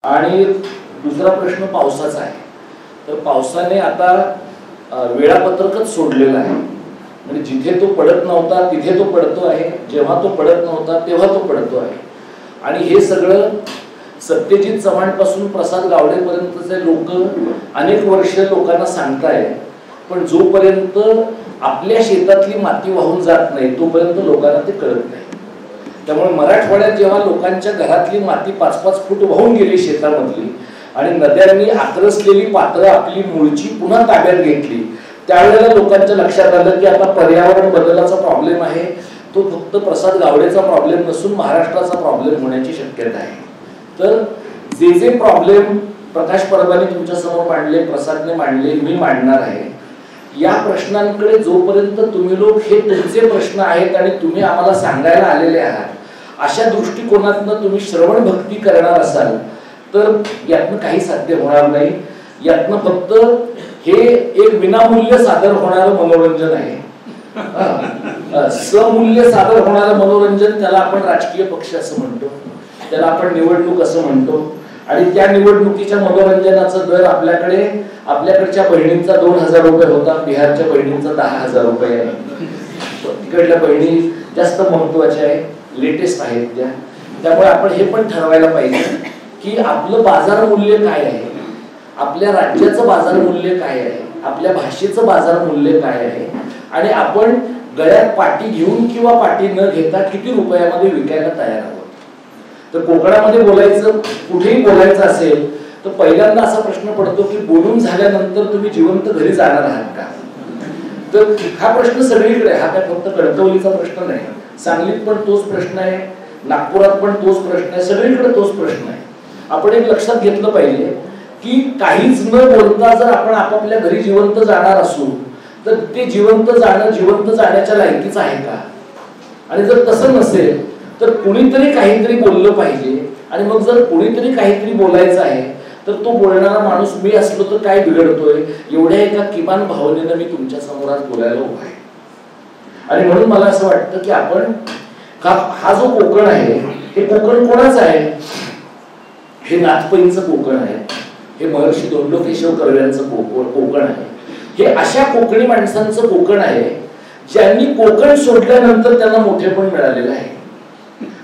आणि दुसरा प्रश्न पावसाचा आहे. तर पावसाने आता वेळापत्रकच सोडलेलं आहे. म्हणजे जिथे तो पडत नव्हता तिथे तो पडतो आहे, जेव्हा तो पडत नव्हता तेव्हा तो पडतो आहे. आणि हे सगळं सत्यजित चव्हाण पासून प्रसाद गावडेपर्यंतचे लोक अनेक वर्ष लोकांना सांगताय, पण जोपर्यंत आपल्या शेतातली माती वाहून जात नाही तोपर्यंत लोकांना ते कळत नाही. त्यामुळे मराठवाड्यात जेव्हा लोकांच्या घरातली माती 5-5 फूट वाहून गेली शेतामधली आणि नद्यांनी आक्रसलेली पात्र आपली मूळची पुन्हा ताब्यात घेतली, त्यावेळेला लोकांच्या लक्षात आलं की आता पर्यावरण बदलाचा प्रॉब्लेम आहे तो फक्त प्रसाद गावडेचा प्रॉब्लेम नसून महाराष्ट्राचा प्रॉब्लेम होण्याची शक्यता आहे. तर जे जे प्रॉब्लेम प्रकाश परबांनी तुमच्या समोर मांडले, प्रसादने मांडले, मी मांडणार आहे, या प्रश्नांकडे जोपर्यंत तुम्ही लोक हे तुमचे प्रश्न आहेत आणि तुम्ही आम्हाला सांगायला आलेले आहात अशा दृष्टिकोनातनं तुम्ही श्रवण भक्ती करणार असाल तर यातनं काही साध्य होणार नाही. यातनं फक्त हे एक विनामूल्य सादर होणारं मनोरंजन आहे. समूल्य सादर होणारं मनोरंजन, त्याला आपण राजकीय पक्ष असं म्हणतो, त्याला आपण निवडणूक असं म्हणतो. आणि त्या निवडणुकीच्या मनोरंजनाचा दर आपल्याकडच्या बहिणींचा 2,000 रुपये होता, बिहारच्या बहिणींचा 10,000 रुपये आहे. तिकडल्या बहिणी जास्त महत्वाच्या आहे, लेटेस्ट आहेत त्या. त्यामुळे आपण हे पण ठरवायला पाहिजे की आपलं बाजार मूल्य काय आहे, आपल्या राज्याचं बाजार मूल्य काय आहे, आपल्या भाषेचं बाजार मूल्य काय आहे, आणि आपण गळ्यात पाटी घेऊन किंवा पाटी न घेता किती रुपयामध्ये विकायला तयार आहोत. तर कोकणामध्ये बोलायचं, कुठेही बोलायचं असेल तर पहिल्यांदा असा प्रश्न पडतो की बोलून झाल्यानंतर तुम्ही जिवंत घरी जाणार आहात का. तर हा प्रश्न सगळीकडे, हा काय फक्त कणकवलीचा प्रश्न नाही, सांगलीत पण तोच प्रश्न आहे, नागपुरात पण तोच प्रश्न आहे, सगळीकडे तोच प्रश्न आहे. आपण एक लक्षात घेतलं पाहिजे की काहीच न बोलता जर आपण आपापल्या घरी जिवंत जाणार असू तर ते जिवंत जाण्याच्या लायकीचं आहे का. आणि जर तसं नसेल तर कुणीतरी काहीतरी बोललं पाहिजे. आणि मग जर कुणीतरी काहीतरी बोलायचं आहे तर तो बोलणारा माणूस मी असलो तर काय बिघडतोय, एवढ्या एका किमान भावनेनं मी तुमच्या समोर आज बोलायला उभा आहे. आणि म्हणून मला असं वाटतं की आपण हा जो कोकण आहे हे कोकण कोणाचं आहे, हे नाथपैंचं कोकण आहे, हे महर्षी धोंडो केशव कर्व्यांचं कोकण आहे, हे अशा कोकणी माणसांचं कोकण आहे ज्यांनी कोकण सोडल्यानंतर त्यांना मोठेपण मिळालेलं आहे.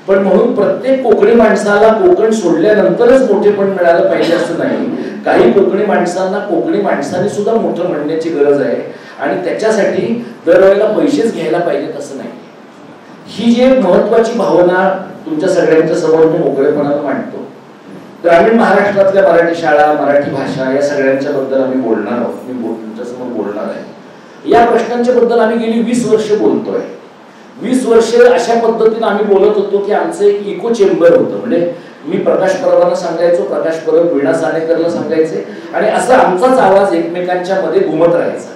पण म्हणून प्रत्येक कोकणी माणसाला कोकण सोडल्यानंतरच मोठेपण मिळालं पाहिजे असं नाही. काही कोकणी माणसांना कोकणी माणसांनी सुद्धा मोठं म्हणण्याची गरज आहे आणि त्याच्यासाठी दरवेळेला पैसेच घ्यायला पाहिजेत असं नाही. ही जी महत्वाची भावना तुमच्या सगळ्यांच्या समोर मी मोकळेपणानं मांडतो. ग्रामीण महाराष्ट्रातल्या मराठी शाळा, मराठी भाषा या सगळ्यांच्या बद्दल आम्ही बोलणार आहोत, मी तुमच्या समोर बोलणार आहे. या प्रश्नांच्या बद्दल आम्ही गेली 20 वर्ष बोलतोय. 20 वर्ष अशा पद्धतीने आम्ही बोलत होतो की आमचं एक इको चेंबर होतं. म्हणजे मी प्रकाश परबांना सांगायचो, प्रकाश परब वीणा सानेकरला सांगायचे आणि असा आमचाच आवाज एकमेकांच्या मध्ये घुमत राहायचा.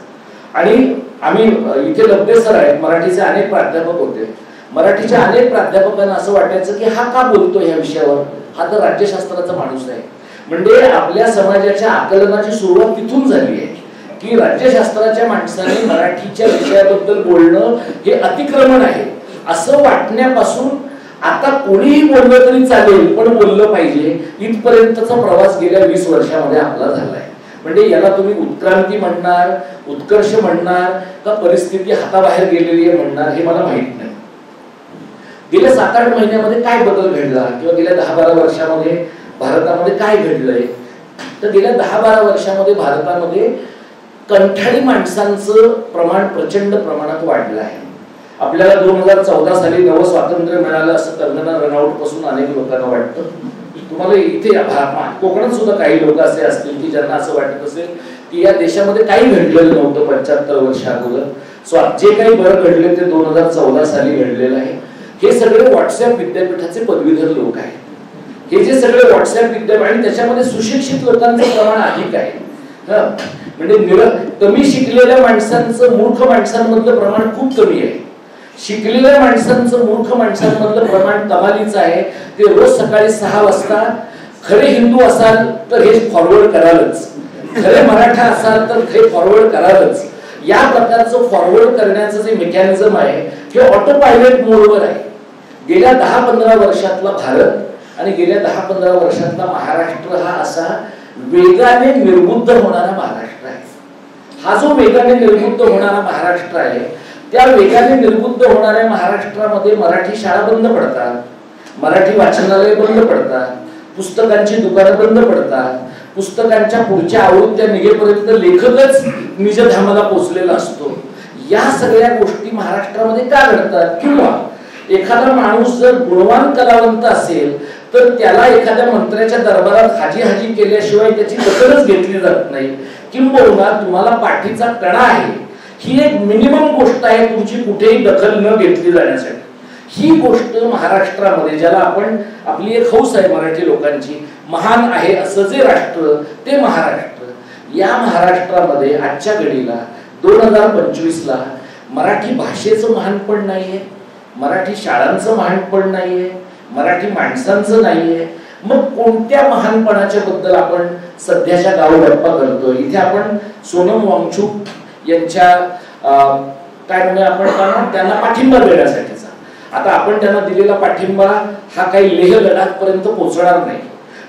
आणि आम्ही इथे लब्धे सर आहेत, मराठीचे अनेक प्राध्यापक होते. मराठीच्या अनेक प्राध्यापकांना असं वाटायचं की हा का बोलतो या विषयावर, हा तर राज्यशास्त्राचा माणूस आहे. म्हणजे आपल्या समाजाच्या आकलनाची सुरुवात तिथून झाली आहे की राज्यशास्त्राच्या माणसाने मराठीच्या विषयाबद्दल बोलणं हे अतिक्रमण आहे असं वाटण्यापासून आता कोणीही बोललं तरी चालेल पण बोललं पाहिजे इथपर्यंतचा प्रवास गेल्या 20 वर्षामध्ये आपला झालाय. म्हणजे याला तुम्ही उत्क्रांती म्हणणार, उत्कर्ष म्हणणार का परिस्थिती हाताबाहेर गेलेली आहे म्हणणार हे मला माहित नाही. गेल्या 7-8 महिन्यामध्ये काय बदल घडला किंवा गेल्या 10-12 वर्षामध्ये भारतामध्ये काय घडलंय, तर गेल्या 10-12 वर्षामध्ये भारतामध्ये कंठाळी माणसांचं प्रमाण प्रचंड प्रमाणात वाढलं आहे. आपल्याला 2014 साली नवं स्वातंत्र्य मिळालं असं कंगना रनौट पासून अनेक लोकांना वाटतं. तुम्हाला इथे कोकणात सुद्धा काही लोक असे असतील की ज्यांना असं वाटत असेल की या देशामध्ये काही घडलेलं नव्हतं 75 वर्ष अगोदर. जे काही बरं घडले ते 2014 साली घडलेलं आहे. हे सगळे व्हॉट्सअप विद्यापीठाचे पदवीधर लोक आहेत. हे जे सगळे व्हॉट्सअप विद्यापीठ आणि त्याच्यामध्ये सुशिक्षित लोकांचं प्रमाण अधिक आहे. म्हणजे कमी शिकलेल्या माणसांचं मूर्ख माणसांमधलं प्रमाण खूप कमी आहे. शिकलेल्या माणसांचं मूर्ख माणसांमधलं प्रमाण कमालीचं आहे. ते रोज सकाळी 6 वाजता खरे हिंदू असाल तर हे फॉरवर्ड करालच, खरे मराठा असाल तर हे फॉरवर्ड करालच. या प्रकारचं फॉरवर्ड करण्याचं जे मेकॅनिझम आहे हे ऑटो पायलट मोडवर आहे. गेल्या 10-15 वर्षातला भारत आणि गेल्या 10-15 वर्षातला महाराष्ट्र हा असा वेगाने निर्बुद्ध होणारा महाराष्ट्र आहे. हा जो वेगाने निर्बुद्ध होणारा महाराष्ट्र आहे, त्या वेगाने निर्बुद्ध होणाऱ्या महाराष्ट्रामध्ये मराठी शाळा बंद पडतात, मराठी वाचनालय बंद पडतात, पुस्तकांची दुकानं बंद पडतात, पुस्तकांच्या पुढच्या आवृत्त्या निघेपर्यंत लेखकच निजधामाला पोचलेला असतो. या सगळ्या गोष्टी महाराष्ट्रामध्ये का घडतात? किंवा एखादा माणूस जर गुणवान कलावंत असेल तर त्याला एखाद्या मंत्र्याच्या दरबारात हाजी हाजी केल्याशिवाय त्याची दखलच घेतली जात नाही. किंबहुना तुम्हाला पाठीचा कणा आहे ही एक मिनिमम गोष्ट आहे तुमची कुठेही दखल न घेतली जाण्यासाठी. ही गोष्ट महाराष्ट्रामध्ये, ज्याला आपण, आपली एक हौस आहे मराठी लोकांची, महान आहे असं जे राष्ट्र ते महाराष्ट्र, या महाराष्ट्रामध्ये आजच्या घडीला 2025ला मराठी भाषेचं महानपण नाहीये, मराठी शाळांचं महानपण नाहीये, मराठी माणसांचं नाहीये. मग कोणत्या महानपणाच्या बद्दल आपण सध्याच्या गावगप्पा करतोय? इथे आपण सोनम वांगचुक यांच्या काय म्हणजे आपण त्यांना पाठिंबा देण्यासाठीचा, आता आपण त्यांना दिलेला पाठिंबा हा काही लेह लडाख पर्यंत पोहोचणार नाही,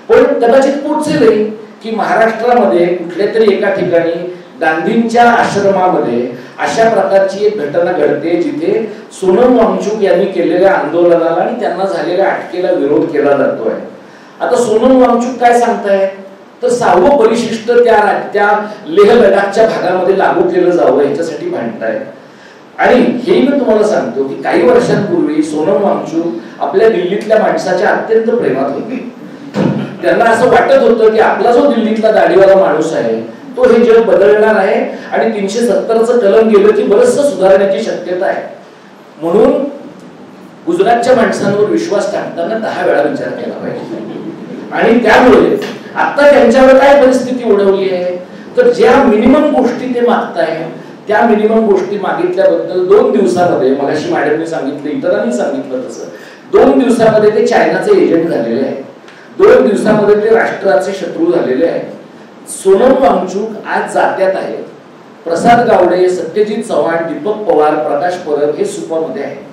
पण कदाचित पोहोचेलही की महाराष्ट्रामध्ये कुठल्या तरी एका ठिकाणी गांधींच्या आश्रमामध्ये अशा प्रकारची एक घटना घडते जिथे सोनम वांगचुक यांनी केलेल्या आंदोलनाला आणि त्यांना झालेल्या अटकेला विरोध केला जातोय. आता सोनम वांगचुक काय सांगताय तर 6वं परिशिष्ट त्या लेह लडाखच्या भागामध्ये लागू केलं जावं याच्यासाठी भांडताय. आणि हे मी तुम्हाला सांगतो की काही वर्षांपूर्वी सोनम वांगचुक आपल्या दिल्लीतल्या माणसाच्या अत्यंत प्रेमात होती. त्यांना असं वाटत होतं की आपला जो दिल्लीतला दाढीवाला माणूस आहे तो हे जग बदलणार आहे आणि 370चं कलम गेलं की बरंचसं सुधारण्याची शक्यता आहे. म्हणून गुजरातच्या माणसांवर विश्वास टाकताना 10 वेळा विचार केला पाहिजे. आणि त्यामुळे आता त्यांच्यावर काय परिस्थिती ओढवली आहे तर ज्या मिनिमम गोष्टी ते मागताय त्या मिनिमम गोष्टी मागितल्याबद्दल 2 दिवसामध्ये, मगाशी मॅडमने सांगितलं, इतरांनी सांगितलं तसं, 2 दिवसामध्ये ते चायनाचे एजंट झालेले आहेत, 2 दिवसामध्ये ते राष्ट्राचे शत्रू झालेले आहेत. सोनम वांगचुक आज जात्यात आहेत. प्रसाद गावडे, सत्यजित चव्हाण, दीपक पवार, प्रकाश परब हे सुपामध्ये आहेत.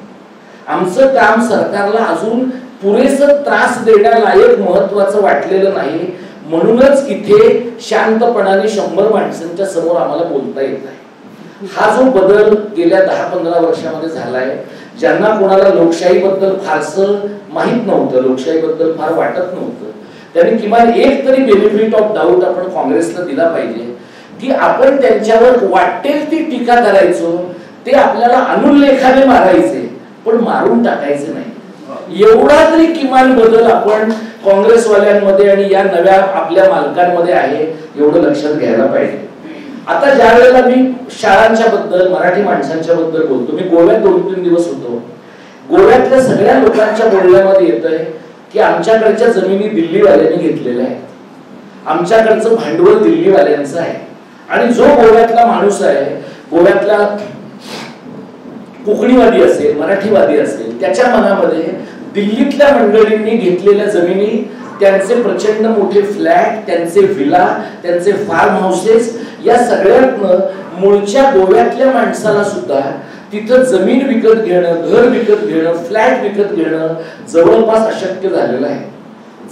आमचं काम सरकारला अजून पुरेसं त्रास देण्यालायक महत्वाचं वाटलेलं नाही, म्हणूनच इथे शांतपणाने 100 माणसांच्या समोर आम्हाला बोलता येत आहे. हा जो बदल गेल्या 10-15 वर्षामध्ये झालाय, ज्यांना कोणाला लोकशाहीबद्दल फारसं माहित नव्हतं, लोकशाहीबद्दल फार वाटत नव्हतं, त्यांनी किमान एक तरी बेनिफिट ऑफ डाऊट आपण काँग्रेसला दिला पाहिजे की आपण त्यांच्यावर वाटेल ती टीका करायचो, ते आपल्याला अनुल्लेखाने मारायचे पण मारून टाकायचे नाही. एवढा तरी किमान बदल आपण काँग्रेसवाल्यांमध्ये आणि या नव्या आपल्या मालकांमध्ये आहे एवढं लक्षात घ्यायला पाहिजे. आता ज्या वेळेला मी शाळांच्या बद्दल, मराठी माणसांच्या बद्दल बोलतो, मी गोव्यात 2-3 दिवस होतो. गोव्यातल्या सगळ्या लोकांच्या बोलण्यामध्ये येतंय की आमच्याकडच्या जमिनी दिल्लीवाल्यांनी घेतलेल्या आहेत, आमच्याकडचं भांडवल दिल्लीवाल्यांचं आहे. आणि जो गोव्यातला माणूस आहे, गोव्यातला कोकणीवादी असेल, मराठीवादी असेल, त्याच्या मनामध्ये दिल्लीतल्या मंडळींनी घेतलेल्या जमिनी, त्यांचे प्रचंड मोठे फ्लॅट, त्यांचे विला, त्यांचे फार्म हाऊसेस, या सगळ्यातनं मूळच्या गोव्यातल्या माणसाला सुद्धा तिथं जमीन विकत घेणं, घर विकत घेणं, फ्लॅट विकत घेणं जवळपास अशक्य झालेलं आहे.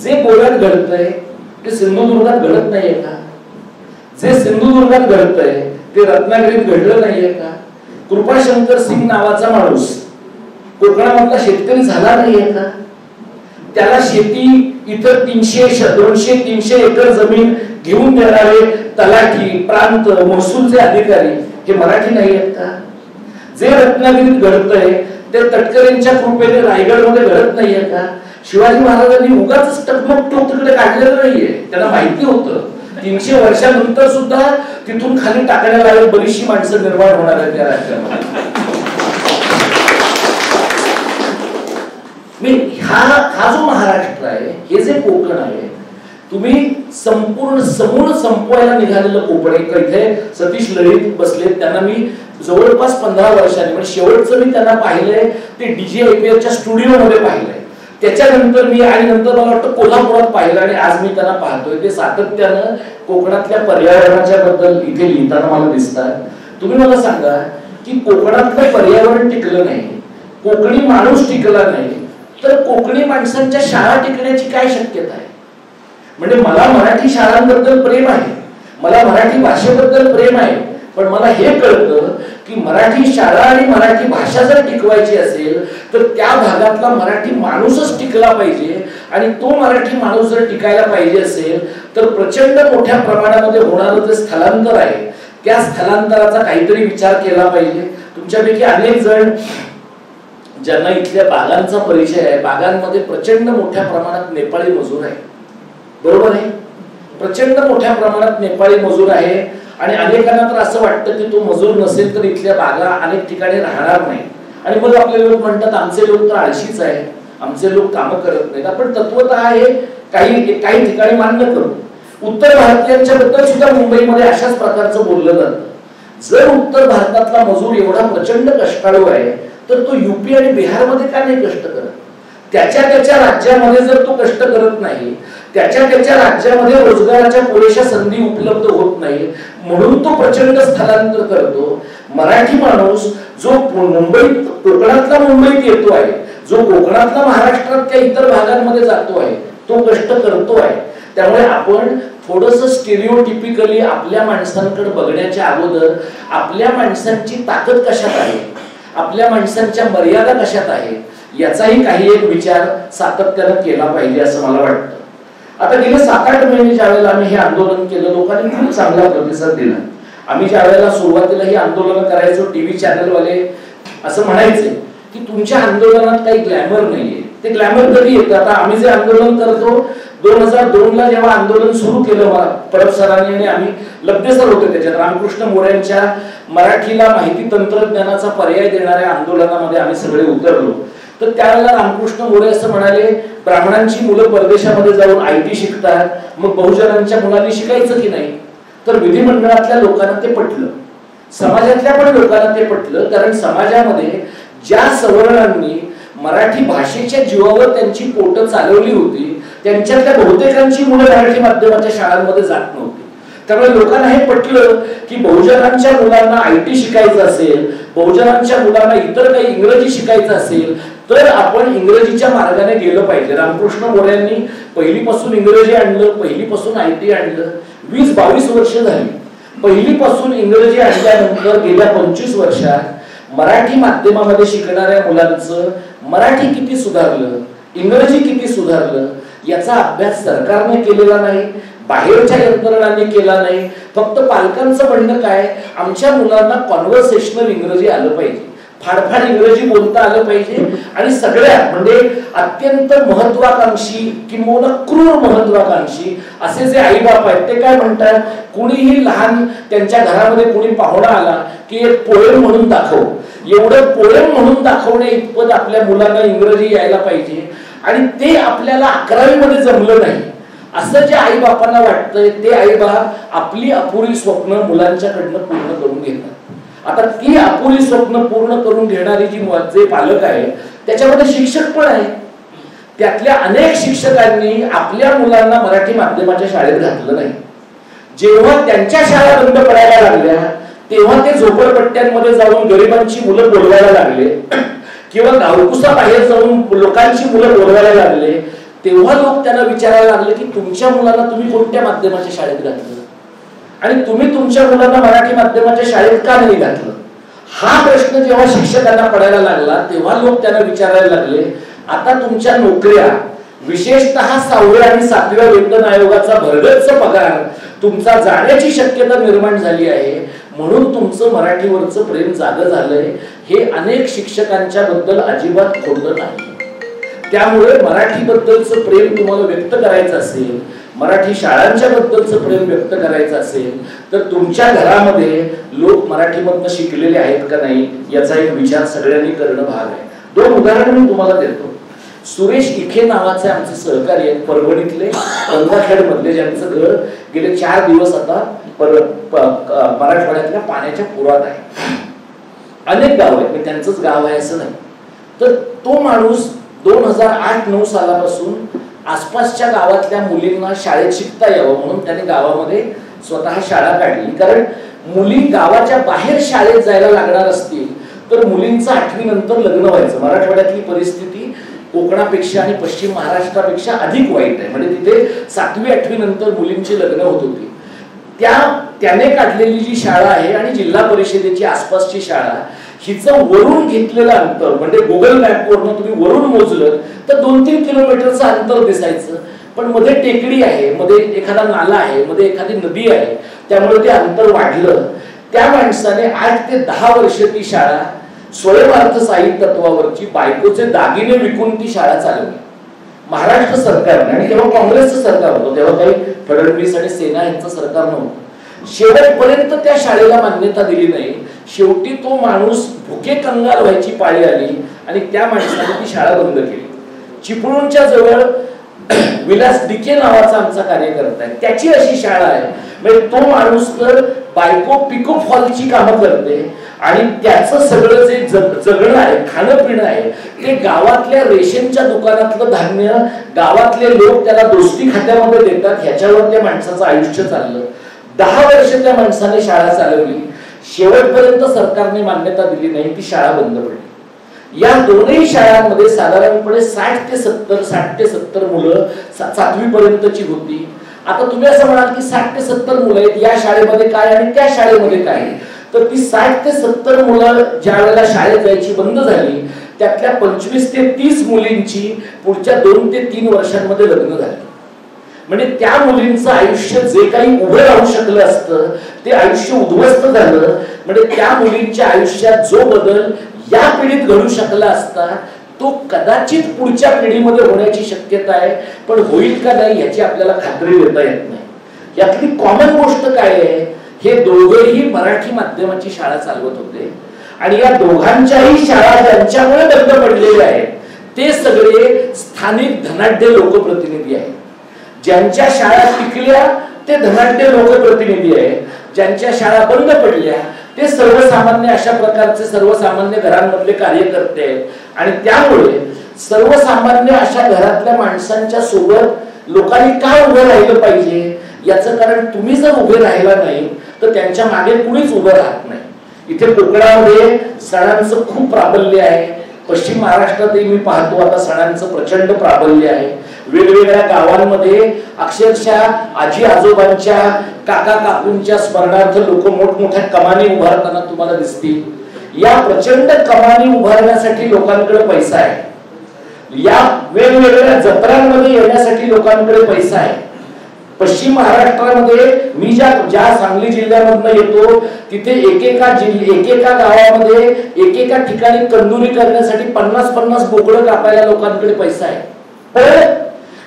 जे गोव्यात घडतंय ते सिंधुदुर्गात घडत नाहीये का? जे सिंधुदुर्गात घडतंय ते रत्नागिरीत घडलं नाहीये का? कृपाशंकर सिंग नावाचा माणूस कोकणामधला शेतकरी झाला नाहीये का? त्याला शेती इतर 200-300 एकर जमीन घेऊन देणारे तलाठी, प्रांत, महसूलचे अधिकारी हे मराठी नाही आहेत का? जे रत्नागिरीत घडतंय ते तटकरेंच्या कृपेने रायगडमध्ये घडत नाहीये का? शिवाजी महाराजांनी उगाच टकमक टोक तिकडे काढलेलं नाहीये, त्यांना माहिती होतं 300 वर्षानंतर सुद्धा तिथून खाली टाकण्याला बरीचशी माणसं निर्माण होणार आहेत त्या राज्यामध्ये. हा जो महाराष्ट्र आहे, हे जे कोकण आहे, तुम्ही संपूर्ण समूळ संपवायला निघालेलं कोकण आहे. इथे सतीश ललित बसले, त्यांना मी जवळपास 15 वर्षांनी, म्हणजे शेवटचं मी त्यांना पाहिलंय ते DJIPLच्या स्टुडिओमध्ये पाहिलंय. त्याच्यानंतर मी आणि नंतर मला वाटतं कोल्हापुरात पाहिलं आणि आज मी त्यांना पाहतोय. ते सातत्यानं कोकणातल्या पर्यावरणाच्या बद्दल इथे लिहिताना मला दिसतात. तुम्ही मला सांगा की कोकणातलं पर्यावरण टिकलं नाही, कोकणी माणूस टिकला नाही, तर कोकणी माणसांच्या शाळा टिकण्याची काय शक्यता आहे? म्हणजे मला मराठी शाळांबद्दल प्रेम आहे, मला मराठी भाषेबद्दल प्रेम आहे, पण मला हे कळतं की मराठी शाळा आणि मराठी भाषा जर टिकवायची असेल तर त्या भागातला मराठी माणूसच टिकला पाहिजे, आणि तो मराठी माणूस जर टिकायला पाहिजे असेल तर प्रचंड मोठ्या प्रमाणामध्ये होणारं जे स्थलांतर आहे त्या स्थलांतराचा काहीतरी विचार केला पाहिजे. तुमच्यापैकी अनेक जण ज्यांना इथल्या बागांचा परिचय आहे, बागांमध्ये प्रचंड मोठ्या प्रमाणात नेपाळी मजूर आहे, बरोबर आहे? प्रचंड मोठ्या प्रमाणात नेपाळी मजूर आहे, आणि अनेकांना तर असं वाटतं की तो मजूर नसेल तर इथल्या बागा अनेक ठिकाणी राहणार नाही. आणि मग आपले लोक म्हणतात आमचे लोक तर आळशीच आहे, आमचे लोक कामं करत नाहीत. आपण तत्वतः हे काही ठिकाणी मान्य करू. उत्तर भारतीयांच्या बद्दल सुद्धा मुंबईमध्ये अशाच प्रकारचं बोललं जातं. जर उत्तर भारतातला मजूर एवढा प्रचंड कष्टाळू आहे तर तो युपी आणि बिहारमध्ये का नाही कष्ट करत? त्याच्या राज्यामध्ये जर तो कष्ट करत नाही, त्याच्या राज्यामध्ये रोजगाराच्या पुरेशा संधी उपलब्ध होत नाही, म्हणून तो प्रचंड स्थलांतर करतो. मराठी माणूस जो मुंबईत, कोकणातला मुंबईत येतो आहे, जो कोकणातला महाराष्ट्रातल्या इतर भागांमध्ये जातो आहे, तो कष्ट करतो आहे. त्यामुळे आपण थोडंसं स्टिरिओटिपिकली आपल्या माणसांकडे बघण्याच्या अगोदर आपल्या माणसांची ताकद कशात आहे, आपल्या माणसांच्या मर्यादा कशात आहेत याचाही काही एक विचार सातत्यानं केला पाहिजे असं मला वाटतं. आता गेले 7-8 महिने ज्या वेळेला आम्ही हे आंदोलन केलं, लोकांनी खूप चांगला प्रतिसाद दिला. आम्ही ज्या वेळेला सुरुवातीला ही आंदोलन करायचो, टीव्ही चॅनलवाले असं म्हणायचे की तुमच्या आंदोलनात काही ग्लॅमर नाहीये. ते ग्लॅमर कधी येतं? आता आम्ही जे आंदोलन करतो 2002 ला जेव्हा आंदोलन सुरू केलं परब सरांनी आणि आम्ही, लब्धे सर होते त्याच्यात, रामकृष्ण मोऱ्यांच्या मराठीला माहिती तंत्रज्ञानाचा पर्याय देणाऱ्या आंदोलनामध्ये आम्ही सगळे उतरलो. तर त्यावेळेला रामकृष्ण मोरे असं म्हणाले, ब्राह्मणांची मुलं परदेशामध्ये जाऊन IT शिकतात, मग बहुजनांच्या मुलांनी शिकायचं की नाही? तर विधिमंडळातल्या लोकांना ते पटलं, समाजातल्या पण लोकांना ते पटलं, कारण समाजामध्ये ज्या सवर्णांनी मराठी भाषेच्या जीवावर त्यांची पोटं चालवली होती त्यांच्यातल्या बहुतेकांची मुलं मराठी माध्यमाच्या शाळांमध्ये जात नव्हती. त्यामुळे लोकांना हे पटलं की बहुजनांच्या मुलांना IT शिकायचं असेल, बहुजनांच्या मुलांना इतर काही इंग्रजी शिकायचं असेल तर आपण इंग्रजीच्या मार्गाने गेलं पाहिजे. रामकृष्ण मोऱ्यांनी पहिलीपासून इंग्रजी आणलं, पहिलीपासून IT आणलं. 20-22 वर्ष झाली. पहिलीपासून इंग्रजी आणल्यानंतर गेल्या 25 वर्षात मराठी माध्यमामध्ये शिकणाऱ्या मुलांचं मराठी किती सुधारलं, इंग्रजी किती सुधारलं याचा अभ्यास सरकारने केलेला नाही, बाहेरच्या यंत्रणांनी केला नाही. फक्त पालकांचं म्हणणं काय, आमच्या मुलांना कॉन्व्हर्सेशनल इंग्रजी आलं पाहिजे, फाडफाड इंग्रजी बोलता आलं पाहिजे. आणि सगळ्यात म्हणजे अत्यंत महत्वाकांक्षी किंवा क्रूर महत्वाकांक्षी असे जे आई बाप आहेत ते काय म्हणतात, कुणीही लहान त्यांच्या घरामध्ये कुणी पाहुणा आला की एक पोएम म्हणून दाखव, एवढं पोएम म्हणून दाखवणे इतपत आपल्या मुलांना इंग्रजी यायला पाहिजे. आणि ते आपल्याला 11वी मध्ये जमलं नाही असं जे आई बापांना वाटतंय ते आई बाप आपली अपुरी स्वप्न मुलांच्याकडनं पूर्ण करून घेतात. आता ती अपुरी स्वप्न पूर्ण करून घेणारी जे पालक आहे त्याच्यामध्ये शिक्षक पण आहे. त्यातल्या अनेक शिक्षकांनी आपल्या मुलांना मराठी माध्यमाच्या शाळेत घातलं नाही. जेव्हा त्यांच्या शाळा बंद पडायला लागल्या तेव्हा ते झोपडपट्ट्यांमध्ये जाऊन गरिबांची मुलं बोलवायला लागले किंवा गावकुसा बाहेर जाऊन लोकांची मुलं बोलवायला लागले. तेव्हा लोक त्यांना विचारायला लागले की तुमच्या मुलांना तुम्ही कोणत्या माध्यमाच्या शाळेत घातलं आणि तुम्ही तुमच्या मुलांना मराठी माध्यमाच्या शाळेत का नाही घातलं. हा प्रश्न जेव्हा शिक्षकांना पडायला लागला तेव्हा लोक त्यांना विचारायला लागले, आता तुमच्या नोकऱ्या विशेषतः 6व्या आणि 7व्या वेतन आयोगाचा भरगच्च पगार तुमचा जाण्याची शक्यता निर्माण झाली आहे, म्हणून तुमचं मराठीवरचं प्रेम जागं झालंय. हे अनेक शिक्षकांच्या बद्दल अजिबात खोटं नाही. त्यामुळे मराठीबद्दलचं प्रेम तुम्हाला व्यक्त करायचं असेल, मराठी शाळांच्या बद्दलचं प्रेम व्यक्त करायचं असेल तर तुमच्या घरामध्ये लोक मराठीमधनं शिकलेले आहेत का नाही याचा एक विचार सगळ्यांनी करणं भाग आहे. 2 उदाहरणं मी तुम्हाला देतो. सुरेश इखे नावाचे आमचे सहकारी आहेत परभणीतले, गंगाखेड मधले, ज्यांचं घर गेले 4 दिवस आता मराठवाड्यातल्या पाण्याच्या पुरात आहे. अनेक गाव आहेत, त्यांचंच गाव आहे असं नाही. तर तो माणूस 2008-9 सालापासून आसपासच्या गावातल्या मुलींना शाळेत शिकता यावं म्हणून त्याने गावामध्ये स्वतः शाळा काढली. कारण मुली गावाच्या बाहेर शाळेत जायला लागणार असतील तर मुलींचं 8वी नंतर लग्न व्हायचं. मराठवाड्यातली परिस्थिती कोकणापेक्षा आणि पश्चिम महाराष्ट्रापेक्षा अधिक वाईट आहे. म्हणजे तिथे 7वी 8वी नंतर मुलींची लग्न होत होती. त्याने काढलेली जी शाळा आहे आणि जिल्हा परिषदेची आसपासची शाळा, हिचं वरून घेतलेलं अंतर म्हणजे गुगल मॅपवरून तुम्ही वरून मोजलं तर 2-3 किलोमीटरचं अंतर दिसायचं. पण मध्ये टेकडी आहे, मध्ये एखादा नाला आहे, मध्ये एखादी नदी आहे, त्यामुळे ते अंतर वाढलं. त्या माणसाने 8 ते 10 वर्ष ती शाळा स्वयंअर्थसहाय्यित तत्वावरची बायकोचे दागिने विकून ती शाळा चालवली महाराष्ट्र सरकारने. आणि तेव्हा काँग्रेसचं सरकार होतं, तेव्हा काही फडणवीस आणि सेना यांचं सरकार नव्हतं. शेवटपर्यंत त्या शाळेला मान्यता दिली नाही. शेवटी तो माणूस भुके कंगाल व्हायची पाळी आली आणि त्या माणसाने ती शाळा बंद केली. चिपळूणच्या जवळ विलास डिके नावाचा आमचा कार्यकर्ता आहे, त्याची अशी शाळा आहे. म्हणजे तो माणूस तर बायको पिको फॉलची कामं करते आणि त्याचं सगळं जे जगणं आहे, खाणं पिणं आहे, ते गावातल्या रेशनच्या दुकानातलं धान्य गावातले लोक त्याला दोस्ती खात्यामध्ये देतात, ह्याच्यावर त्या माणसाचं आयुष्य चाललं. 10 वर्ष त्या माणसाने शाळा चालवली. शेवटपर्यंत सरकारने मान्यता दिली नाही, ती शाळा बंद पडली. या दोन्ही शाळांमध्ये साधारणपणे 60 ते 70 मुलं 7वी पर्यंतची होती. आता तुम्ही असं म्हणाल की 60 ते 70 मुलं आहेत, या शाळेमध्ये काय आणि त्या शाळेमध्ये काय? तर ती 60 ते 70 मुलं ज्या वेळेला शाळेत जायची बंद झाली, त्यातल्या 25 ते 30 मुलींची पुढच्या 2 ते 3 वर्षांमध्ये लग्न झाली. म्हणजे त्या मुलींचं आयुष्य जे काही उभं राहू शकलं असतं ते आयुष्य उद्ध्वस्त झालं. म्हणजे त्या मुलींच्या आयुष्यात जो बदल या पिढीत घडू शकला असता तो कदाचित पुढच्या पिढीमध्ये होण्याची शक्यता आहे, पण होईल का नाही याची आपल्याला खात्री देता येत नाही. यातली कॉमन गोष्ट काय आहे, हे दोघेही मराठी माध्यमाची शाळा चालवत होते आणि या दोघांच्याही शाळा ज्यांच्यामुळे बंद पडलेल्या आहेत ते सगळे स्थानिक धनाढ्य लोकप्रतिनिधी आहेत. ज्यांच्या शाळा टिकल्या ते धनाढ्य लोकप्रतिनिधी आहेत, ज्यांच्या शाळा बंद पडल्या ते सर्वसामान्य अशा प्रकारचे सर्वसामान्य घरांमधले कार्यकर्ते आहेत. आणि त्यामुळे सर्वसामान्य अशा घरातल्या माणसांच्या सोबत लोकांनी काय उभं राहिलं पाहिजे याचं कारण तुम्ही जर उभे राहिला नाही तर त्यांच्या मागे कुणीच उभं राहत नाही. इथे कोकणामध्ये सणांचं खूप प्राबल्य आहे. पश्चिम महाराष्ट्रातही मी पाहतो आता सणांचं प्रचंड प्राबल्य आहे. वेगवेगळ्या गावांमध्ये अक्षरशः आजी आजोबांच्या काका काकूंच्या स्मरणार्थ लोक मोठमोठ्या कमानी उभारताना तुम्हाला दिसतील. या प्रचंड कमानी उभारण्यासाठी लोकांकडे पैसा आहे. या वेगवेगळ्या जत्रांमध्ये येण्यासाठी लोकांकडे पैसा आहे. पश्चिम महाराष्ट्रामध्ये मी ज्या सांगली जिल्ह्यामधून येतो तिथे एकेका गावामध्ये एकेका ठिकाणी कंदुरी करण्यासाठी 50-50 बोकडं कापायला लोकांकडे पैसा आहे. पण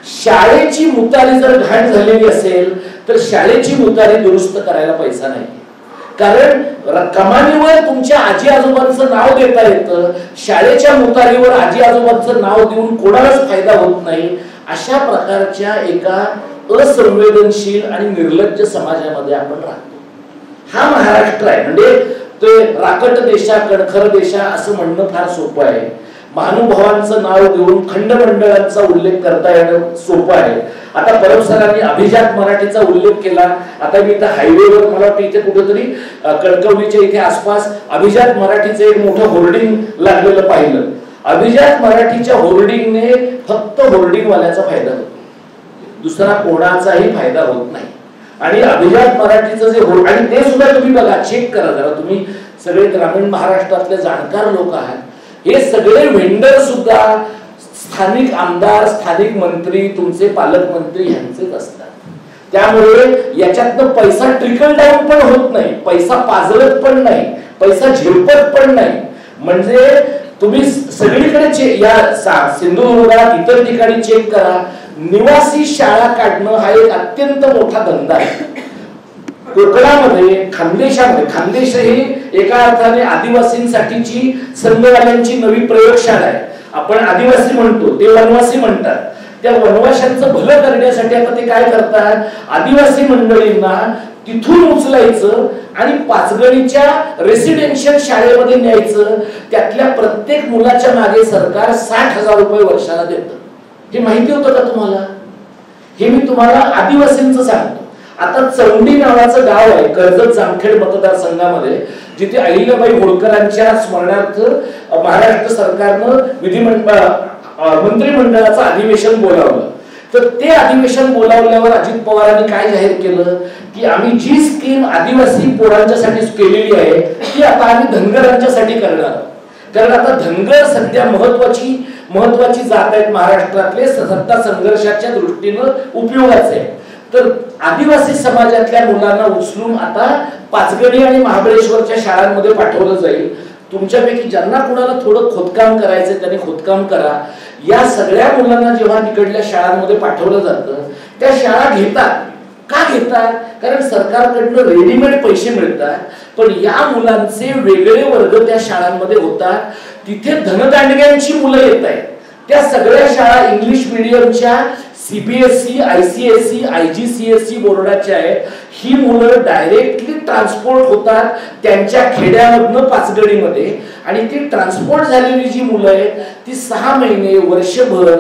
शाळेची मुतारी जर घाण झालेली असेल तर शाळेची मुतारी दुरुस्त करायला पैसा नाही. कारण कमानीवर तुमच्या आजी आजोबांचं नाव देता येतं, शाळेच्या मुतारीवर आजी आजोबांचं नाव देऊन कोणालाच फायदा होत नाही. अशा प्रकारच्या एका असंवेदनशील आणि निर्लज्ज समाजामध्ये आपण राहतो. हा महाराष्ट्र आहे. म्हणजे ते राकट देशा कणखर देशा असं म्हणणं फार सोपं आहे. महानुभावांचं नाव घेऊन खंडमंडळांचा उल्लेख करता येणं सोपं आहे. आता परब सरांनी अभिजात मराठीचा उल्लेख केला. आता मी इथं हायवेवर मला वाटतं इथे कुठेतरी कणकवलीच्या इथे आसपास अभिजात मराठीचं एक मोठं होर्डिंग लागलेलं पाहिलं. अभिजात मराठीच्या होर्डिंगने फक्त होर्डिंगवाल्याचा फायदा होतो, दुसरा कोणाचाही फायदा होत नाही. आणि अभिजात मराठीचं जे आणि ते सुद्धा तुम्ही बघा, चेक करा जरा. तुम्ही सगळे ग्रामीण महाराष्ट्रातले जाणकार लोक आहात. हे सगळे व्हेंडर सुद्धा स्थानिक आमदार, स्थानिक मंत्री, तुमचे पालकमंत्री यांचेच असतात. त्यामुळे याच्यातनं पैसा ट्रिकल डाऊन पण होत नाही, पैसा पाजरत पण नाही, पैसा झिरपत पण नाही. म्हणजे तुम्ही सगळीकडे या सिंधुदुर्गात इतर ठिकाणी चेक करा, निवासी शाळा काढणं हा एक अत्यंत मोठा धंदा आहे. कोकणामध्ये खानदेश ही एका अर्थाने आदिवासींसाठीची संघवाल्यांची नवी प्रयोगशाळा आहे. आपण आदिवासी म्हणतो, ते वनवासी म्हणतात. त्या वनवाशांचं भलं करण्यासाठी आता ते काय करतात, आदिवासी मंडळींना तिथून उचलायचं आणि पाचगणीच्या रेसिडेन्शियल शाळेमध्ये न्यायचं. त्यातल्या प्रत्येक मुलाच्या मागे सरकार 60,000 रुपये वर्षाला देतं. हे माहिती होतं का तुम्हाला? हे मी तुम्हाला आदिवासींचं सांगतो. आता चौंडी नावाचं गाव आहे कर्जत जामखेड मतदारसंघामध्ये. जिथे अहिल्याबाई होळकरांच्या स्मरणार्थ महाराष्ट्र सरकारनं मंत्रिमंडळाचं अधिवेशन बोलावलं. तर ते अधिवेशन बोलावल्यावर अजित पवारांनी काय जाहीर केलं की आम्ही जी स्कीम आदिवासी पोरांच्यासाठी केलेली आहे ती आता आम्ही धनगरांच्यासाठी करणार. कारण आता धनगर सध्या महत्वाची जात आहेत महाराष्ट्रातले, सत्ता संघर्षाच्या दृष्टीनं उपयोगाचे. तर आदिवासी समाजातल्या मुलांना उचलून आता पाचगणी आणि महाबळेश्वरच्या शाळांमध्ये पाठवलं जाईल. तुमच्यापैकी ज्यांना कुणाला थोडं खोदकाम करायचं त्यांनी खोदकाम करा. या सगळ्या मुलांना जेव्हा तिकडल्या शाळांमध्ये पाठवलं जातं त्या शाळा घेतात. का घेतात? कारण सरकारकडनं रेडीमेड पैसे मिळतात. पण या मुलांचे वेगळे वर्ग त्या शाळांमध्ये होतात. तिथे धनदांडग्यांची मुलं येत आहेत. त्या सगळ्या शाळा इंग्लिश मीडियमच्या सीबीएसई, आयसीएसई, आयजीसीएसई बोर्डाच्या आहेत. ही मुलं डायरेक्टली ट्रान्सपोर्ट होतात त्यांच्या खेड्यामधनं पाचगणीमध्ये. आणि ती ट्रान्सपोर्ट झालेली जी मुलं आहेत ती 6 महिने, वर्षभर,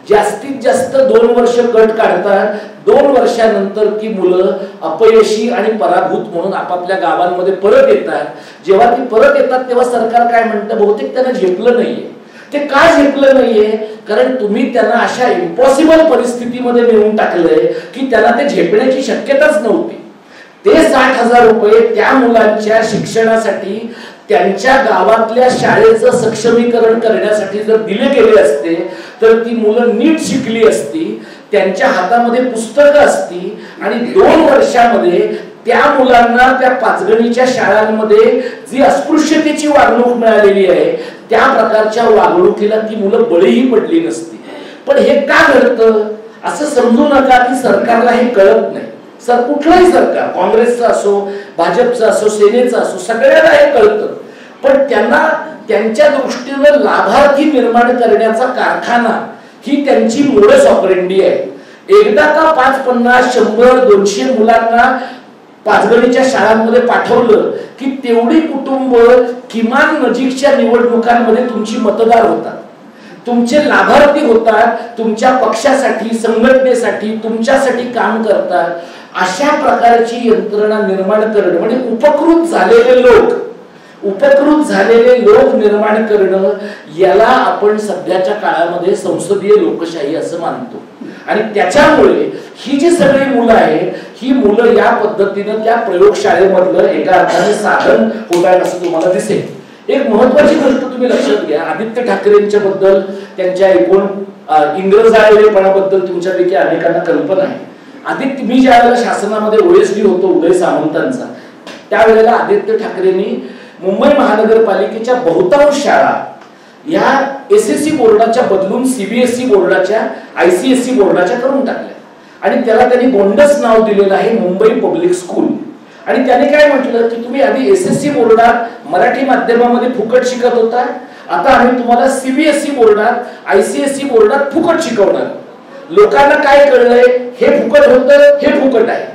जास्तीत जास्त 2 वर्ष कट काढतात. 2 वर्षानंतर ती मुलं अपयशी आणि पराभूत म्हणून आपापल्या गावांमध्ये परत येतात. जेव्हा ती परत येतात तेव्हा सरकार काय म्हणतं, बहुतेक त्यांना झेपलं नाहीये. ते का झेपलं नाहीये? कारण तुम्ही त्यांना अशा इम्पॉसिबल परिस्थितीमध्ये नेऊन टाकलंय की त्यांना ते झेपण्याची शक्यताच नव्हती. ते 60,000 रुपये त्या मुलांच्या शिक्षणासाठी त्यांच्या गावातल्या शाळेचं सक्षमीकरण करण्यासाठी जर दिले गेले असते तर ती मुलं नीट शिकली असती, त्यांच्या हातामध्ये पुस्तकं असती आणि 2 वर्षामध्ये त्या मुलांना त्या पाचगणीच्या शाळांमध्ये जी अस्पृश्यतेची वागणूक मिळालेली आहे त्या प्रकारच्या वागणुकीला ती मुलं बळीही पडली नसती. पण हे का घडतं असं समजू नका की सरकारला हे कळत नाही. कुठलंही सरकार, काँग्रेसचं असो, भाजपचं असो, सेनेचं असो, सगळ्यांना हे कळतं. पण त्यांना त्यांच्या दृष्टीनं लाभार्थी निर्माण करण्याचा कारखाना ही त्यांची मोडस ऑपरेंडी आहे. एकदा का 5, 50, 100, 200 मुलांना पाचगणीच्या शाळांमध्ये पाठवलं की तेवढी कुटुंब किमान नजीकच्या निवडणुकांमध्ये तुमची मतदार होतात, तुमचे लाभार्थी होतात, तुमच्या पक्षासाठी, संघटनेसाठी, तुमच्यासाठी काम करतात. अशा प्रकारची यंत्रणा निर्माण करणं म्हणजे उपकृत झालेले लोक निर्माण करणं, याला आपण सध्याच्या काळामध्ये संसदीय लोकशाही असं मानतो. आणि त्याच्यामुळे ही जी सगळी मुलं आहेत ही मुलं या पद्धतीनं त्या प्रयोगशाळेमधलं एका अर्थाने साधन होत आहेत असं तुम्हाला दिसेल. एक महत्वाची गोष्ट तुम्ही लक्षात घ्या, आदित्य ठाकरेंच्या बद्दल, त्यांच्या एकूण इंग्रजाळलेपणाबद्दल तुमच्यापैकी अनेकांना कल्पना आहे. आदित्य, मी ज्या वेळेला शासनामध्ये ओएसडी होतो उदय सामंतांचा, त्यावेळेला आदित्य ठाकरेंनी मुंबई महानगरपालिकेच्या बहुतांश शाळा या एसएससी बोर्डाच्या बदलून सीबीएसई बोर्डाच्या, आयसीएसई बोर्डाच्या करून टाकल्या. आणि त्याला त्यांनी गोंडस नाव दिलेलं आहे, मुंबई पब्लिक स्कूल. आणि त्याने काय म्हटलं की तुम्ही आधी एसएससी बोर्डात मराठी माध्यमामध्ये फुकट शिकत होता, आता आम्ही तुम्हाला सीबीएसई बोर्डात, आयसीएसई बोर्डात फुकट शिकवणार. लोकांना काय कळलंय, हे फुकट होतं, हे फुकट आहे.